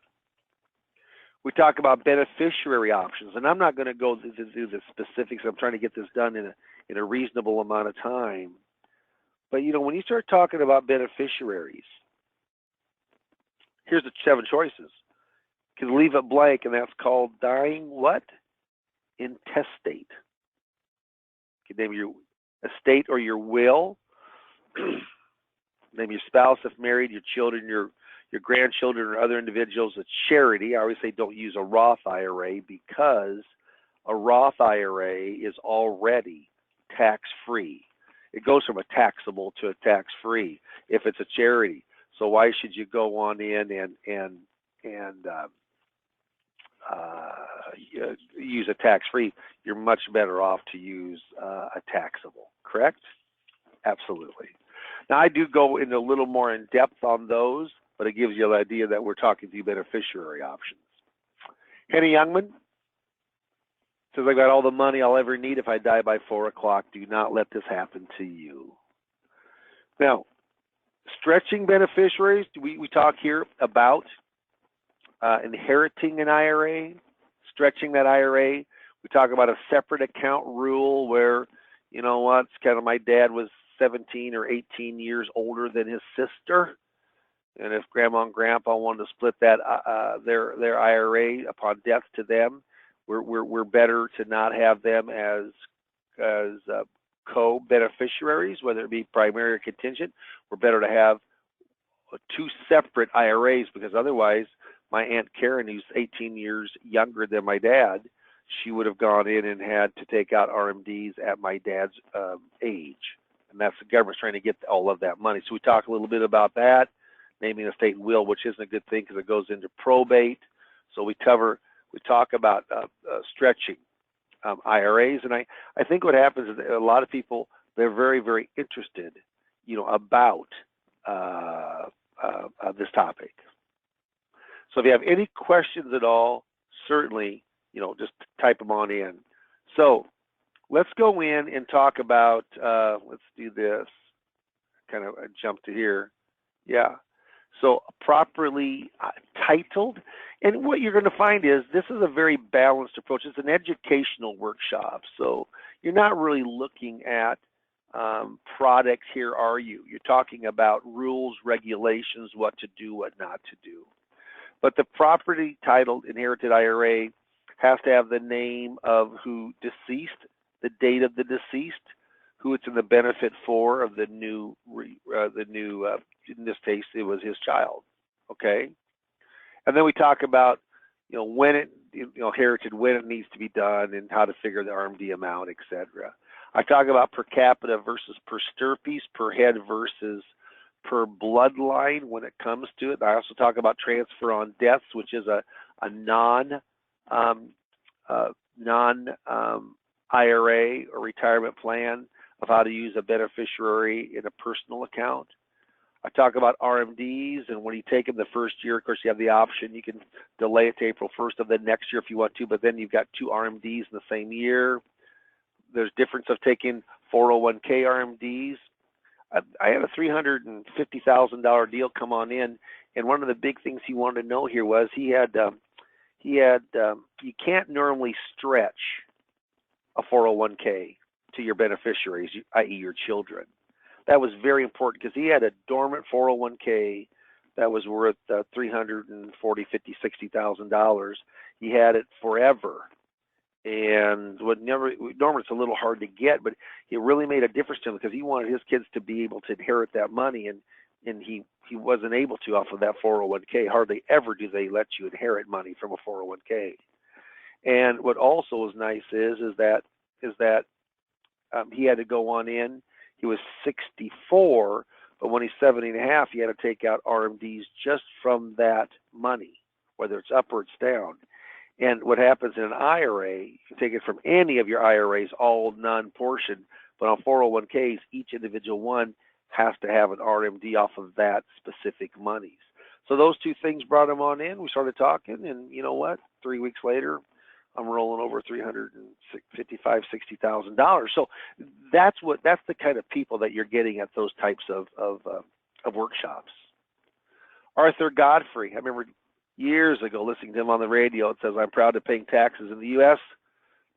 B: We talk about beneficiary options, and I'm not going to go through the specifics. I'm trying to get this done in a reasonable amount of time. But, when you start talking about beneficiaries, here's the 7 choices. You can leave it blank, and that's called dying what? Intestate. You can name your estate or your will. Name your spouse if married, your children, your grandchildren, or other individuals. A charity. I always say don't use a Roth IRA because a Roth IRA is already tax-free. It goes from a taxable to a tax-free if it's a charity. So why should you go on in and use a tax-free? You're much better off to use a taxable, correct? Absolutely. Now, I do go into a little more in depth on those, but it gives you the idea that we're talking to beneficiary options. Henny Youngman says, I got all the money I'll ever need if I die by 4 o'clock. Do not let this happen to you. Now, stretching beneficiaries, we talk here about inheriting an IRA, stretching that IRA. We talk about a separate account rule where, it's kind of my dad was 17 or 18 years older than his sister. And if grandma and grandpa wanted to split that their IRA upon death to them, we're better to not have them as co-beneficiaries, whether it be primary or contingent. We're better to have 2 separate IRAs because otherwise my Aunt Karen, who's 18 years younger than my dad, she would have gone in and had to take out RMDs at my dad's age. And that's the government's trying to get all of that money. So we talk a little bit about that, naming a state will, which isn't a good thing because it goes into probate. So we talk about stretching IRAs. And I think what happens is that a lot of people, they're very, very interested, about this topic. So if you have any questions at all, certainly, just type them on in. So let's go in and talk about, let's do this, kind of jump to here. Yeah. So properly titled. And what you're going to find is this is a very balanced approach. It's an educational workshop. So you're not really looking at products here, are you? You're talking about rules, regulations, what to do, what not to do. But the properly titled inherited IRA has to have the name of who deceased the date of the deceased, who it's in the benefit for of the new, in this case, it was his child, okay? And then we talk about, when it, heritage, when it needs to be done, and how to figure the RMD amount, etc. I talk about per capita versus per stirpes, per head versus per bloodline when it comes to it. I also talk about transfer on deaths, which is a non IRA or retirement plan, of how to use a beneficiary in a personal account. I talk about RMDs, and when you take them the first year, of course, you have the option. You can delay it to April 1st of the next year if you want to, but then you've got 2 RMDs in the same year. There's difference of taking 401k RMDs. I had a $350,000 deal come on in, and one of the big things he wanted to know here was you can't normally stretch a 401k to your beneficiaries, i.e. your children. That was very important because he had a dormant 401k that was worth $340,000, $50,000, $60,000. He had it forever, and normally it's a little hard to get, but it really made a difference to him because he wanted his kids to be able to inherit that money, and he wasn't able to off of that 401k. Hardly ever do they let you inherit money from a 401k. And what also is nice is that he had to go on in. He was 64, but when he's 70 and a half, he had to take out RMDs just from that money, whether it's up or it's down. And what happens in an IRA, you can take it from any of your IRAs, all non-portion, but on 401ks, each individual one has to have an RMD off of that specific monies. So those two things brought him on in. We started talking, and you know what? 3 weeks later, I'm rolling over $355,000, $60,000. So that's the kind of people that you're getting at those types of workshops. Arthur Godfrey, I remember years ago listening to him on the radio. It says, "I'm proud of paying taxes in the U.S.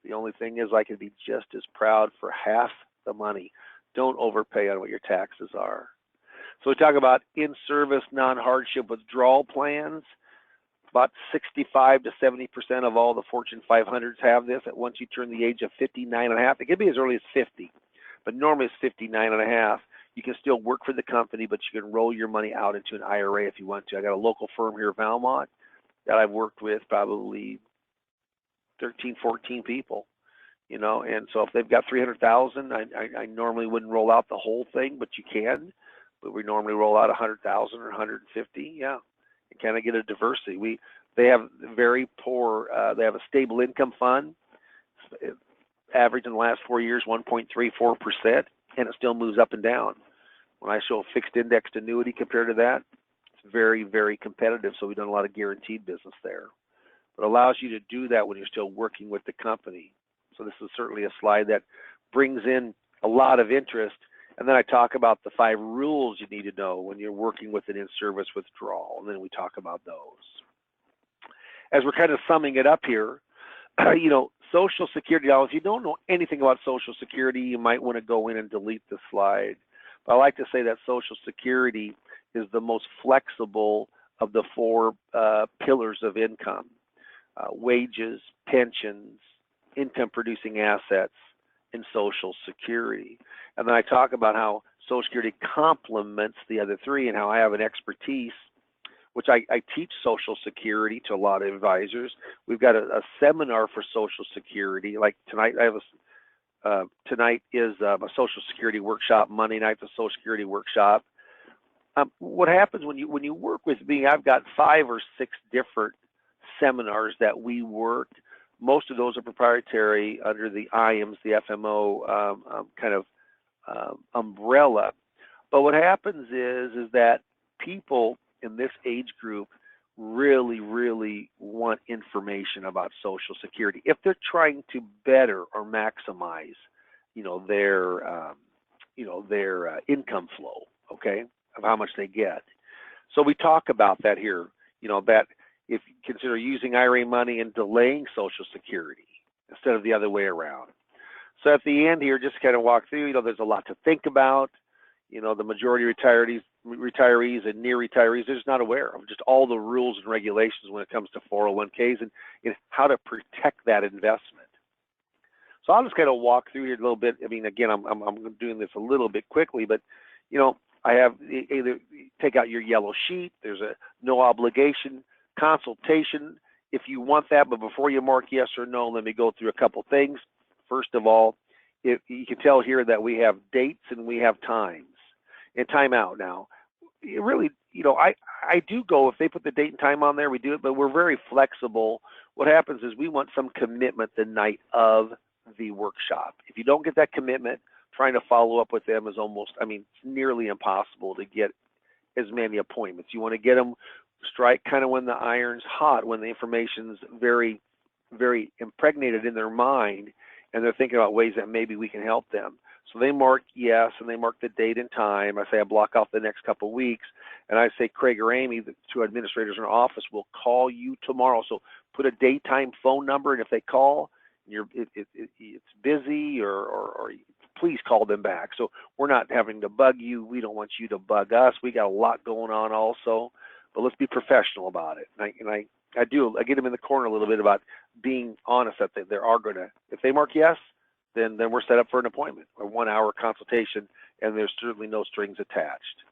B: The only thing is I can be just as proud for half the money. Don't overpay on what your taxes are." So we talk about in-service non-hardship withdrawal plans. About 65 to 70% of all the Fortune 500s have this. At once you turn the age of 59 and a half, it could be as early as 50, but normally it's 59 and a half. You can still work for the company, but you can roll your money out into an IRA if you want to. I got a local firm here in Valmont that I've worked with, probably 13, 14 people, and so if they've got 300,000, I normally wouldn't roll out the whole thing, but you can. But we normally roll out 100,000 or 150, yeah. And kind of get a diversity. They have very poor. They have a stable income fund, average in the last 4 years 1.34%, and it still moves up and down. When I show a fixed indexed annuity compared to that, it's very, very competitive. So we've done a lot of guaranteed business there. But it allows you to do that when you're still working with the company. So this is certainly a slide that brings in a lot of interest. And then I talk about the 5 rules you need to know when you're working with an in-service withdrawal, and then we talk about those. As we're kind of summing it up here, Social Security. Now, if you don't know anything about Social Security, you might want to go in and delete the slide. But I like to say that Social Security is the most flexible of the 4 pillars of income: wages, pensions, income-producing assets, and Social Security. And then I talk about how Social Security complements the other 3 and how I have an expertise, which I teach Social Security to a lot of advisors. We've got a seminar for Social Security. Like tonight, tonight is a Social Security workshop. Monday night's a Social Security workshop. What happens when you work with me? I've got 5 or 6 different seminars that we work. Most of those are proprietary under the IAMS, the FMO kind of umbrella. But what happens is that people in this age group really, really want information about Social Security if they're trying to better or maximize, their income flow, okay, of how much they get. So we talk about that here, that if you consider using IRA money and delaying Social Security instead of the other way around. So at the end here, just kind of walk through, there's a lot to think about. The majority of retirees and near retirees, they're just not aware of just all the rules and regulations when it comes to 401ks and how to protect that investment. So I'll just kind of walk through here a little bit. I mean, again, I'm doing this a little bit quickly, but I have either take out your yellow sheet. There's a no obligation consultation if you want that. But before you mark yes or no, let me go through a couple things. First of all, you can tell here that we have dates and we have times and time out. Now, it really, I do go, if they put the date and time on there, we do it, but we're very flexible. What happens is we want some commitment the night of the workshop. If you don't get that commitment, trying to follow up with them is almost, it's nearly impossible to get as many appointments. You want to get them strike kind of when the iron's hot, when the information's very, very impregnated in their mind, and they're thinking about ways that maybe we can help them. So they mark yes, and they mark the date and time. I say I block off the next couple of weeks, and I say Craig or Amy, the two administrators in our office, will call you tomorrow. So put a daytime phone number, and if they call, it's busy, or please call them back. So we're not having to bug you. We don't want you to bug us. We got a lot going on also, but let's be professional about it. And I get them in the corner a little bit about being honest that they are going to, if they mark yes, then we're set up for an appointment, a 1-hour consultation, and there's certainly no strings attached.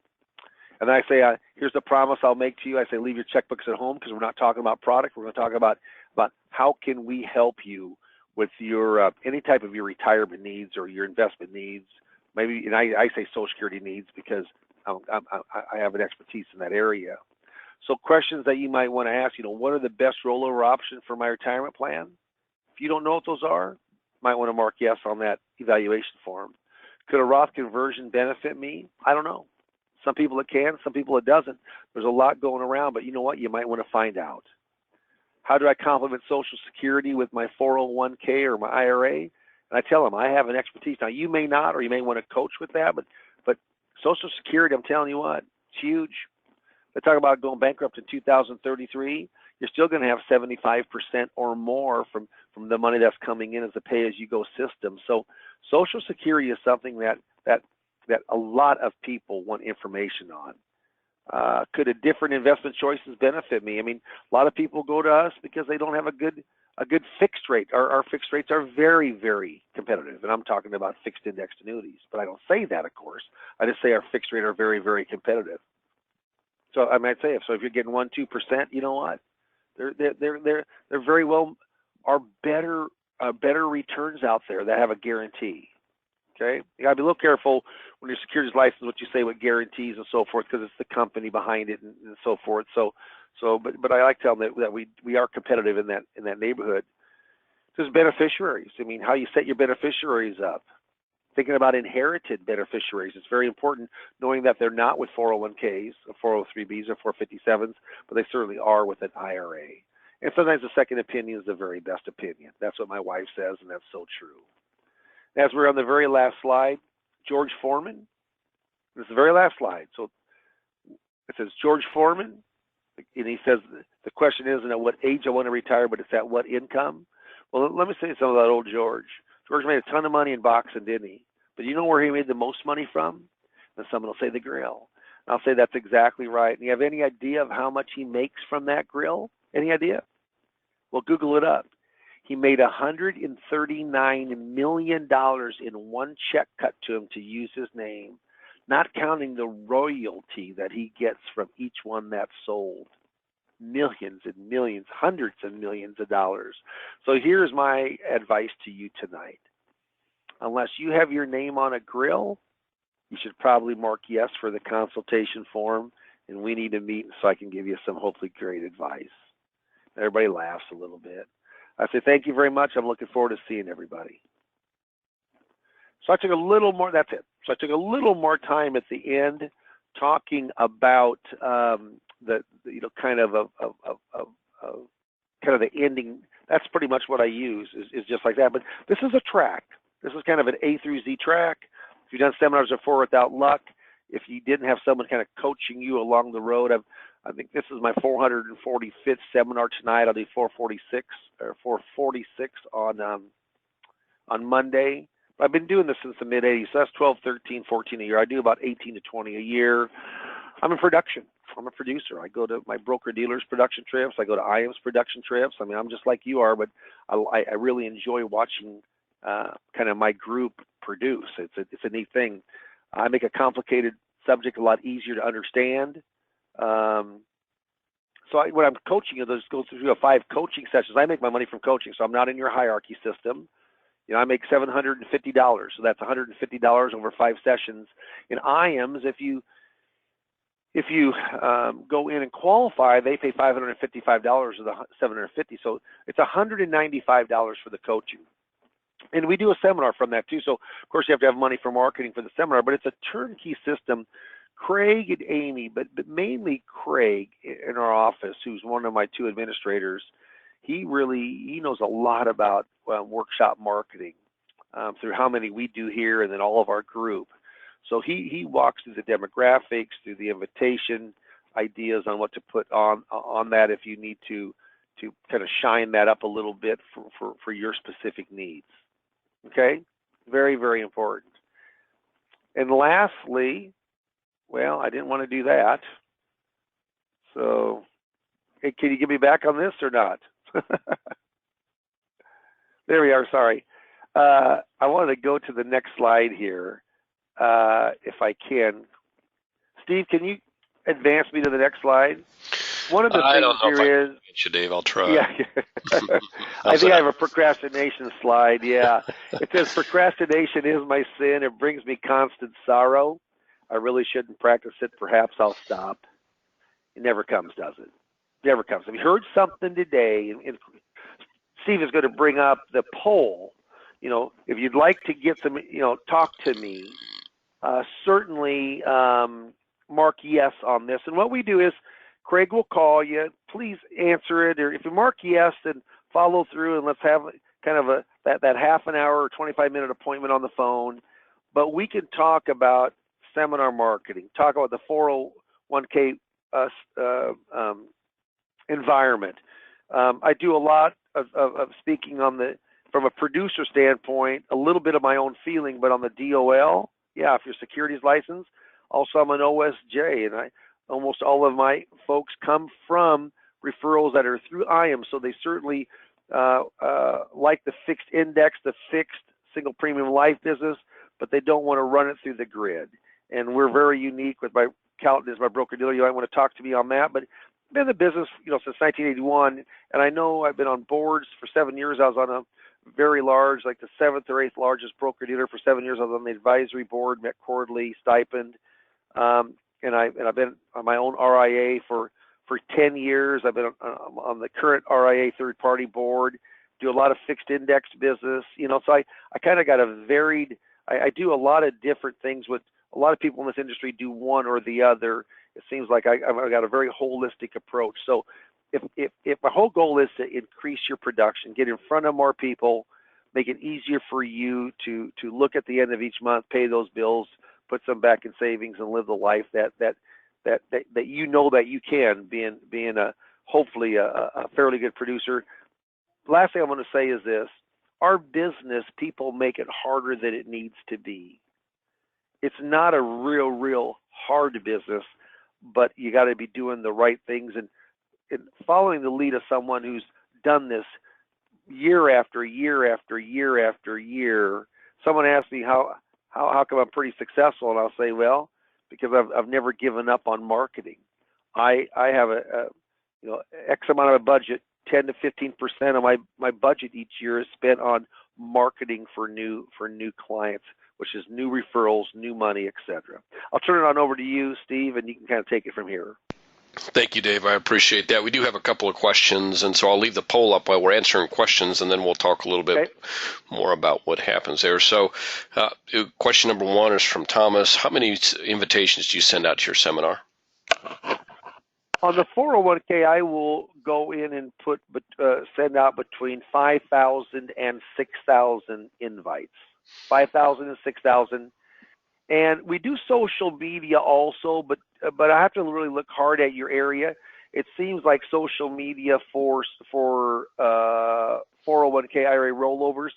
B: And then I say, here's the promise I'll make to you. I say, leave your checkbooks at home, because we're not talking about product. We're going to talk about how can we help you with your any type of your retirement needs or your investment needs. Maybe, and I say Social Security needs because I have an expertise in that area. So questions that you might want to ask, what are the best rollover options for my retirement plan? If you don't know what those are, you might want to mark yes on that evaluation form. Could a Roth conversion benefit me? I don't know. Some people it can, some people it doesn't. There's a lot going around, but you know what? You might want to find out. How do I complement Social Security with my 401k or my IRA? And I tell them I have an expertise. Now, you may not, or you may want to coach with that, but Social Security, I'm telling you what, it's huge. They talk about going bankrupt in 2033. You're still going to have 75% or more from the money that's coming in as a pay-as-you-go system. So Social Security is something that a lot of people want information on. Could a different investment choices benefit me? A lot of people go to us because they don't have a good fixed rate. Our fixed rates are very, very competitive, and I'm talking about fixed indexed annuities. But I don't say that, of course. I just say our fixed rate are very, very competitive. So I might say if you're getting 1-2%, you know what? They're very well are better returns out there that have a guarantee. Okay, you gotta be a little careful when your securities license what you say with guarantees and so forth, because it's the company behind it and so forth. But I like to tell them that we are competitive in that neighborhood. There's beneficiaries. How you set your beneficiaries up. Thinking about inherited beneficiaries, it's very important knowing that they're not with 401ks, or 403bs, or 457s, but they certainly are with an IRA. And sometimes the second opinion is the very best opinion. That's what my wife says, and that's so true. As we're on the very last slide, George Foreman. This is the very last slide. So it says George Foreman, and he says the question isn't at what age I want to retire, but it's at what income. Well, let me say something about old George. George made a ton of money in boxing, didn't he? But you know where he made the most money from? And someone will say the grill. And I'll say that's exactly right. And you have any idea of how much he makes from that grill? Any idea? Well, Google it up. He made $139 million in one check cut to him to use his name, not counting the royalty that he gets from each one that's sold. Millions and millions, hundreds of millions of dollars. So here's my advice to you tonight. Unless you have your name on a grill, you should probably mark yes for the consultation form, and we need to meet so I can give you some hopefully great advice. Everybody laughs a little bit. I say thank you very much. I'm looking forward to seeing everybody. So I took a little more, that's it. So I took a little more time at the end talking about the kind of the ending. That's pretty much what I use is just like that. But this is a track. This is kind of an A through Z track. If you've done seminars before without luck, if you didn't have someone kind of coaching you along the road, I think this is my 445th seminar tonight. I'll do 446 on Monday. I've been doing this since the mid-'80s, so that's 12, 13, 14 a year. I do about 18 to 20 a year. I'm in production. I'm a producer. I go to my broker-dealers production trips. I go to IAMS production trips. I'm just like you are, but I really enjoy watching kind of my group produce. It's a neat thing. I make a complicated subject a lot easier to understand. So when I'm coaching, those go through 5 coaching sessions. I make my money from coaching, so I'm not in your hierarchy system. I make $750, so that's $150 over 5 sessions. In IAMS, if you go in and qualify, they pay $555 of the $750, so it's $195 for the coaching. And we do a seminar from that too. So of course you have to have money for marketing for the seminar, but it's a turnkey system. Craig and Amy, but mainly Craig in our office, who's one of my 2 administrators, he knows a lot about workshop marketing through how many we do here and then all of our group. So he walks through the demographics, through the invitation, ideas on what to put on that if you need to kind of shine that up a little bit for your specific needs. Okay? Very, very important. And lastly, well, I didn't want to do that. So, hey, can you get me back on this or not? There we are, sorry. I wanted to go to the next slide here, if I can. Steve, can you advance me to the next slide? One of the things here is...
A: you, Dave. I'll try.
B: Yeah. I think I have a procrastination slide, yeah. It says, procrastination is my sin. It brings me constant sorrow. I really shouldn't practice it. Perhaps I'll stop. It never comes, does it? Never comes. Have you heard something today? And Steve is going to bring up the poll. If you'd like to get some, talk to me, certainly mark yes on this. And what we do is Craig will call you. Please answer it. Or if you mark yes, then follow through and let's have kind of that half an hour or 25-minute appointment on the phone. But we can talk about seminar marketing, talk about the 401k environment. I do a lot of speaking from a producer standpoint, a little bit of my own feeling, but on the DOL, yeah, if you're securities licensed. Also, I'm an OSJ, and almost all of my folks come from referrals that are through IAMS, so they certainly like the fixed index, the fixed single premium life business, but they don't want to run it through the grid. And we're very unique with my accountant as my broker-dealer. You might want to talk to me on that, but I've been in the business, since 1981, and I know I've been on boards for 7 years. I was on a very large, like the 7th or 8th largest broker-dealer for 7 years. I was on the advisory board, met quarterly stipend, and I've been on my own RIA for 10 years. I've been on the current RIA third-party board, do a lot of fixed index business, so I kind of got a varied, I do a lot of different things. With a lot of people in this industry do one or the other. It seems like I've got a very holistic approach. So if my whole goal is to increase your production, get in front of more people, make it easier for you to look at the end of each month, pay those bills, put some back in savings, and live the life that that you can, being hopefully a fairly good producer. Last thing I want to say is this: our business, people make it harder than it needs to be. It's not a real hard business, but you got to be doing the right things and following the lead of someone who's done this year after year after year after year. Someone asked me how come I'm pretty successful, and I'll say, well, because I've never given up on marketing. I have a X amount of a budget. 10 to 15% of my budget each year is spent on marketing for new clients, which is new referrals, new money, etc. I'll turn it on over to you, Steve, and you can kind of take it from here.
A: Thank you, Dave. I appreciate that. We do have a couple of questions, and so I'll leave the poll up while we're answering questions, and then we'll talk a little bit more about what happens there. So question number 1 is from Thomas. How many invitations do you send out to your seminar?
B: On the 401k, I will go in and send out between 5,000 and 6,000 invites. 5,000 and 6,000. And we do social media also, but I have to really look hard at your area. It seems like social media for 401k IRA rollovers,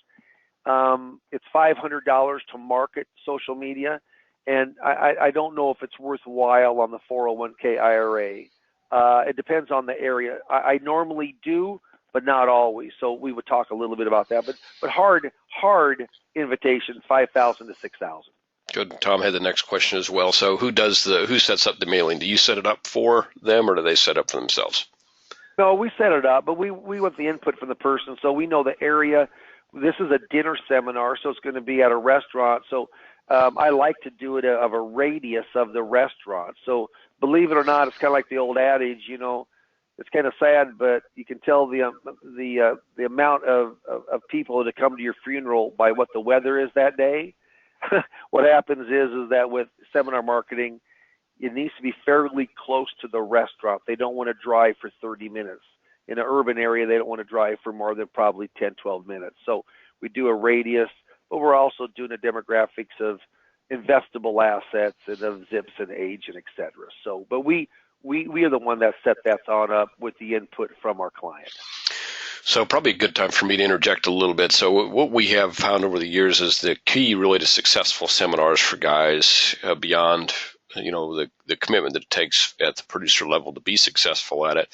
B: it's $500 to market social media, and I don't know if it's worthwhile on the 401k IRA. It depends on the area. I normally do but not always. So we would talk a little bit about that. But hard invitation, 5,000 to 6,000.
A: Good. Tom had the next question as well. So who sets up the mailing? Do you set it up for them, or do they set up for themselves?
B: No, we set it up, but we want the input from the person, so we know the area. This is a dinner seminar, so it's going to be at a restaurant. So I like to do it of a radius of the restaurant. So believe it or not, it's kind of like the old adage, you know, it's kind of sad, but you can tell the amount of people that come to your funeral by what the weather is that day. What happens is that with seminar marketing, it needs to be fairly close to the restaurant. They don't want to drive for 30 minutes. In an urban area, they don't want to drive for more than probably 10, 12 minutes. So we do a radius, but we're also doing the demographics of investable assets and of zips and age and et cetera. So, but we are the one that set that on up with the input from our client.
A: So probably a good time for me to interject a little bit. So what we have found over the years is the key really to successful seminars for guys beyond the commitment that it takes at the producer level to be successful at it.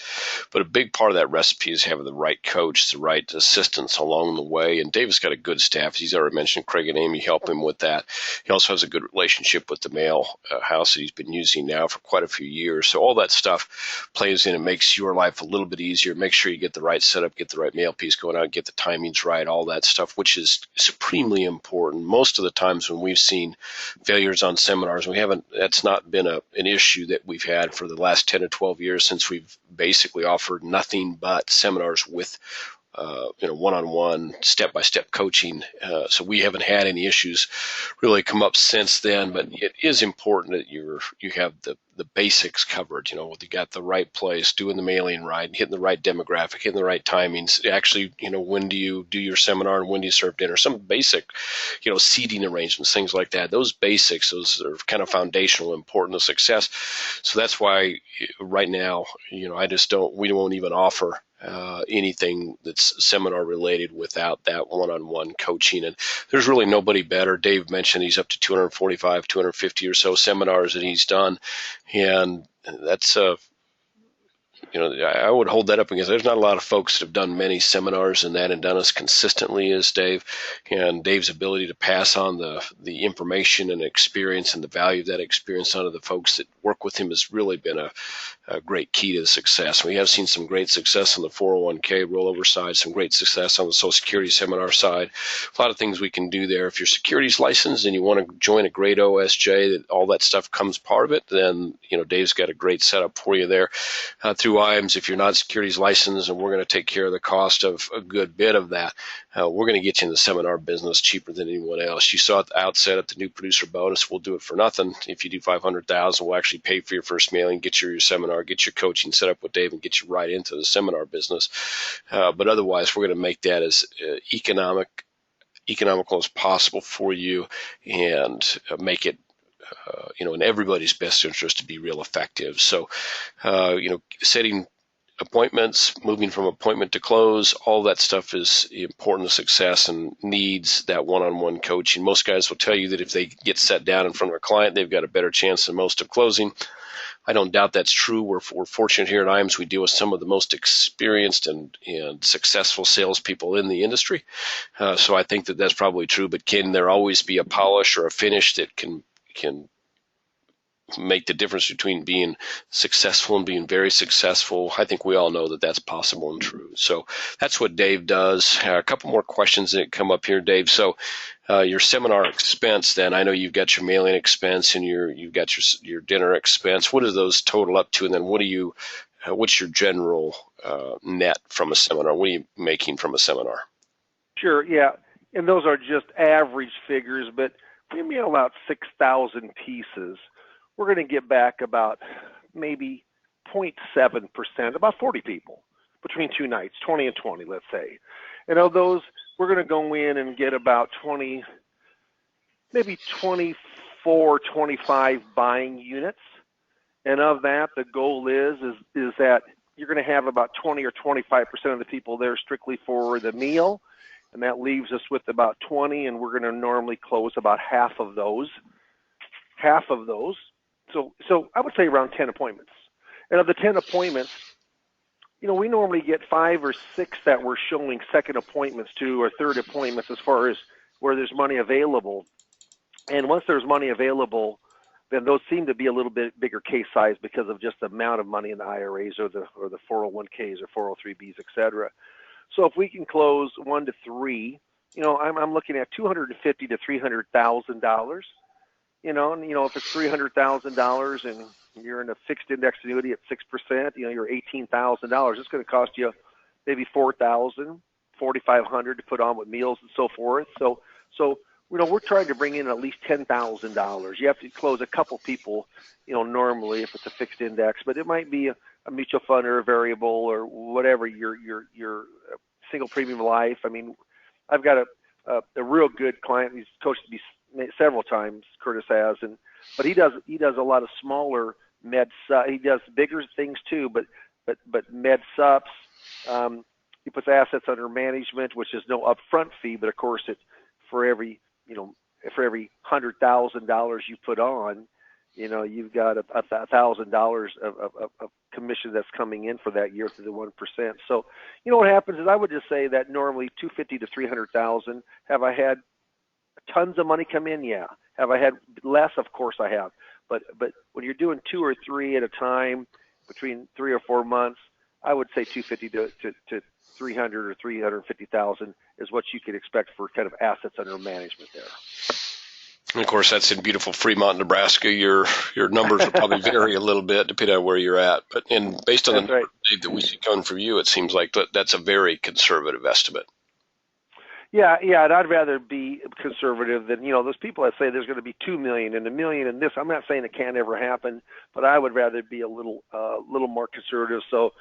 A: But a big part of that recipe is having the right coach, the right assistants along the way. And Dave's got a good staff. He's already mentioned Craig and Amy help him with that. He also has a good relationship with the mail house that he's been using now for quite a few years. So all that stuff plays in and makes your life a little bit easier. Make sure you get the right setup, get the right mail piece going out, get the timings right, all that stuff, which is supremely important. Most of the times when we've seen failures on seminars, that's not been an issue that we've had for the last 10 or 12 years since we've basically offered nothing but seminars with one-on-one, step-by-step coaching. So we haven't had any issues really come up since then, but it is important that you have the basics covered. You got the right place, doing the mailing right, hitting the right demographic, hitting the right timings. Actually, when do you do your seminar and when do you serve dinner? Some basic, seating arrangements, things like that. Those basics, those are kind of foundational, important to success. So that's why right now, we won't even offer anything that's seminar related without that one-on-one coaching. And there's really nobody better. Dave mentioned he's up to 245, 250 or so seminars that he's done. And that's I would hold that up because there's not a lot of folks that have done many seminars and done as consistently as Dave. And Dave's ability to pass on the information and experience and the value of that experience onto the folks that work with him has really been a great key to the success. We have seen some great success on the 401k rollover side, some great success on the Social Security seminar side. A lot of things we can do there. If your security's licensed and you want to join a great OSJ, all that stuff comes part of it, then Dave's got a great setup for you there. Through IAMS, if you're not securities licensed, and we're going to take care of the cost of a good bit of that, we're going to get you in the seminar business cheaper than anyone else. You saw at the outset at the new producer bonus, we'll do it for nothing. If you do $500,000, we'll actually pay for your first mailing, get your seminar, get your coaching set up with Dave, and get you right into the seminar business. But otherwise, we're going to make that as economical as possible for you and make it in everybody's best interest to be real effective. So, setting appointments, moving from appointment to close, all that stuff is important to success and needs that one-on-one coaching. Most guys will tell you that if they get set down in front of a client, they've got a better chance than most of closing. I don't doubt that's true. We're fortunate here at IAMS. We deal with some of the most experienced and successful salespeople in the industry. So I think that that's probably true. But can there always be a polish or a finish that can make the difference between being successful and being very successful? I think we all know that that's possible and true. So that's what Dave does. A couple more questions that come up here, Dave. So your seminar expense, then I know you've got your mailing expense and you've got your dinner expense. What do those total up to? And then what's your general net from a seminar? What are you making from a seminar?
B: Sure, yeah. And those are just average figures, but we mail out 6,000 pieces. We're going to get back about maybe 0.7%, about 40 people between two nights, 20 and 20, let's say. And of those, we're going to go in and get about 20, maybe 24, 25 buying units. And of that, the goal is that you're going to have about 20 or 25% of the people there strictly for the meal. And that leaves us with about 20, and we're going to normally close about half of those. So I would say around 10 appointments. And of the 10 appointments, we normally get 5 or 6 that we're showing second appointments to or third appointments as far as where there's money available. And once there's money available, then those seem to be a little bit bigger case size because of just the amount of money in the IRAs or the 401ks or 403bs, et cetera. So if we can close 1 to 3, I'm looking at $250,000 to $300,000. And if it's $300,000 and you're in a fixed index annuity at 6%, you're $18,000. It's going to cost you maybe $4,000, $4,500 to put on with meals and so forth. So we're trying to bring in at least $10,000. You have to close a couple people, normally if it's a fixed index, but it might be a mutual fund or a variable or whatever your single premium life. I mean, I've got a real good client. He's coached me several times, Curtis has, but he does a lot of smaller med. He does bigger things too, but med sups. He puts assets under management, which is no upfront fee, but of course it for every $100,000 you put on, you've got $1,000 of commission that's coming in for that year through the 1%. So, what happens is I would just say that normally $250,000 to $300,000. Have I had tons of money come in? Yeah. Have I had less? Of course I have. But when you're doing 2 or 3 at a time, between 3 or 4 months, I would say $250,000 to $300,000 or $350,000 is what you could expect for kind of assets under management there.
A: And of course, that's in beautiful Fremont, Nebraska. Your numbers will probably vary a little bit depending on where you're at. But based on the number that we see coming from you, it seems like that's a very conservative estimate. Yeah,
B: and I'd rather be conservative than those people that say there's going to be 2 million and 1 million and this. I'm not saying it can't ever happen, but I would rather be a little more conservative. So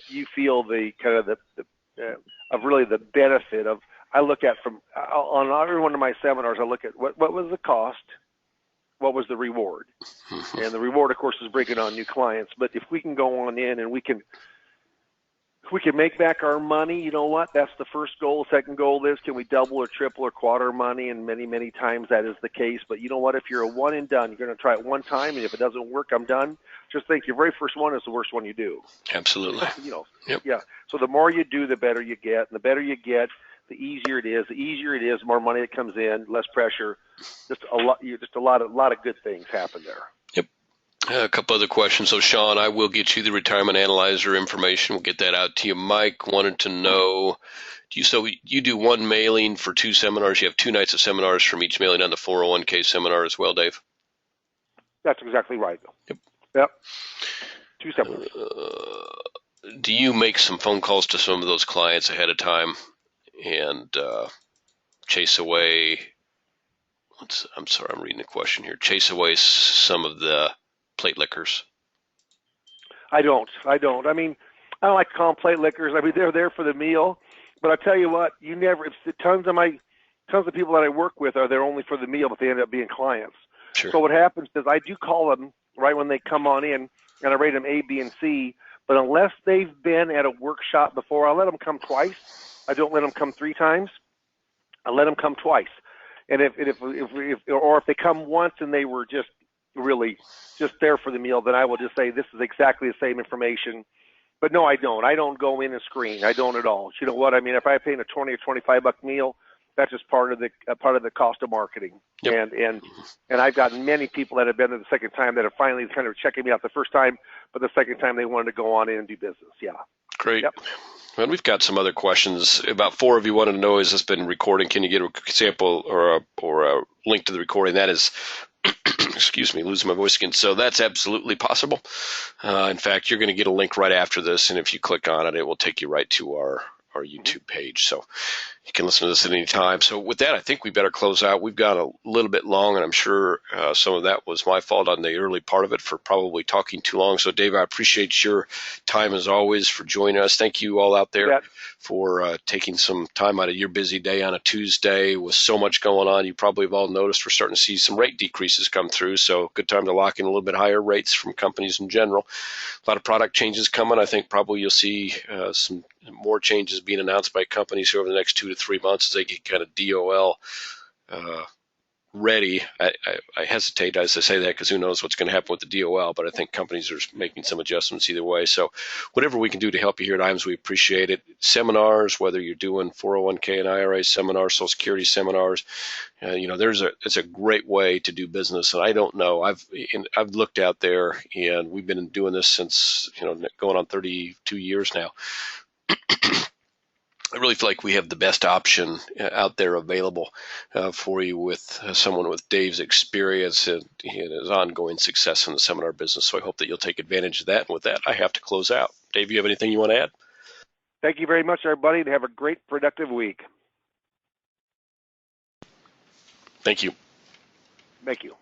B: you feel the kind of of really the benefit of. I look at on every one of my seminars. I look at what was the cost, what was the reward, and the reward, of course, is bringing on new clients. But if we can go on in and we can make back our money, you know what? That's the first goal. Second goal is, can we double or triple or quarter money? And many, many times that is the case. But you know what? If you're a one and done, you're going to try it one time, and if it doesn't work, I'm done. Just think your very first one is the worst one you do.
A: Absolutely.
B: Yep. Yeah. So the more you do, the better you get. And the better you get, the easier it is. The easier it is, more money that comes in, less pressure. Just a lot of good things happen there.
A: Yep. A couple other questions. So, Sean, I will get you the retirement analyzer information. We'll get that out to you. Mike wanted to know, you do one mailing for 2 seminars. You have 2 nights of seminars from each mailing on the 401k seminar as well, Dave?
B: That's exactly right. Yep. 2 seminars.
A: Do you make some phone calls to some of those clients ahead of time and chase away – I'm sorry, I'm reading the question here. Chase away some of the plate lickers?
B: I don't. I mean, I don't like to call them plate lickers. I mean, they're there for the meal. But I tell you what, tons of people that I work with are there only for the meal, but they end up being clients.
A: Sure.
B: So what happens is I do call them right when they come on in, and I rate them A, B, and C. But unless they've been at a workshop before, I let them come twice. I don't let them come 3 times. I let them come twice. And if they come once and they were just really just there for the meal, then I will just say this is exactly the same information. But no, I don't. I don't go in and screen. I don't at all. You know what? I mean, if I pay a $20 or $25 meal, that's just part of the cost of marketing. Yep. And I've gotten many people that have been there the second time that are finally kind of checking me out the first time, but the second time they wanted to go on in and do business. Yeah.
A: Great.
B: Yep.
A: Well, we've got some other questions. About 4 of you wanted to know, has this been recording? Can you get a sample or a link to the recording? That is, excuse me, losing my voice again. So that's absolutely possible. In fact, you're going to get a link right after this, and if you click on it, it will take you right to our YouTube page. So you can listen to this at any time. So with that, I think we better close out. We've got a little bit long, and I'm sure some of that was my fault on the early part of it for probably talking too long. So, Dave, I appreciate your time as always for joining us. Thank you all out there for taking some time out of your busy day on a Tuesday with so much going on. You probably have all noticed we're starting to see some rate decreases come through. So good time to lock in a little bit higher rates from companies in general. A lot of product changes coming. I think probably you'll see some more changes being announced by companies over the next 2 to 3 months as they get kind of DOL ready. I hesitate as I say that because who knows what's going to happen with the DOL, but I think companies are making some adjustments either way. So whatever we can do to help you here at IAMS, we appreciate it. Seminars, whether you're doing 401k and IRA seminars, Social Security seminars, it's a great way to do business. And I don't know, I've looked out there, and we've been doing this since, going on 32 years now. I really feel like we have the best option out there available for you with someone with Dave's experience and his ongoing success in the seminar business. So I hope that you'll take advantage of that. And with that, I have to close out. Dave, you have anything you want to add?
B: Thank you very much, everybody, and have a great, productive week.
A: Thank you.
B: Thank you.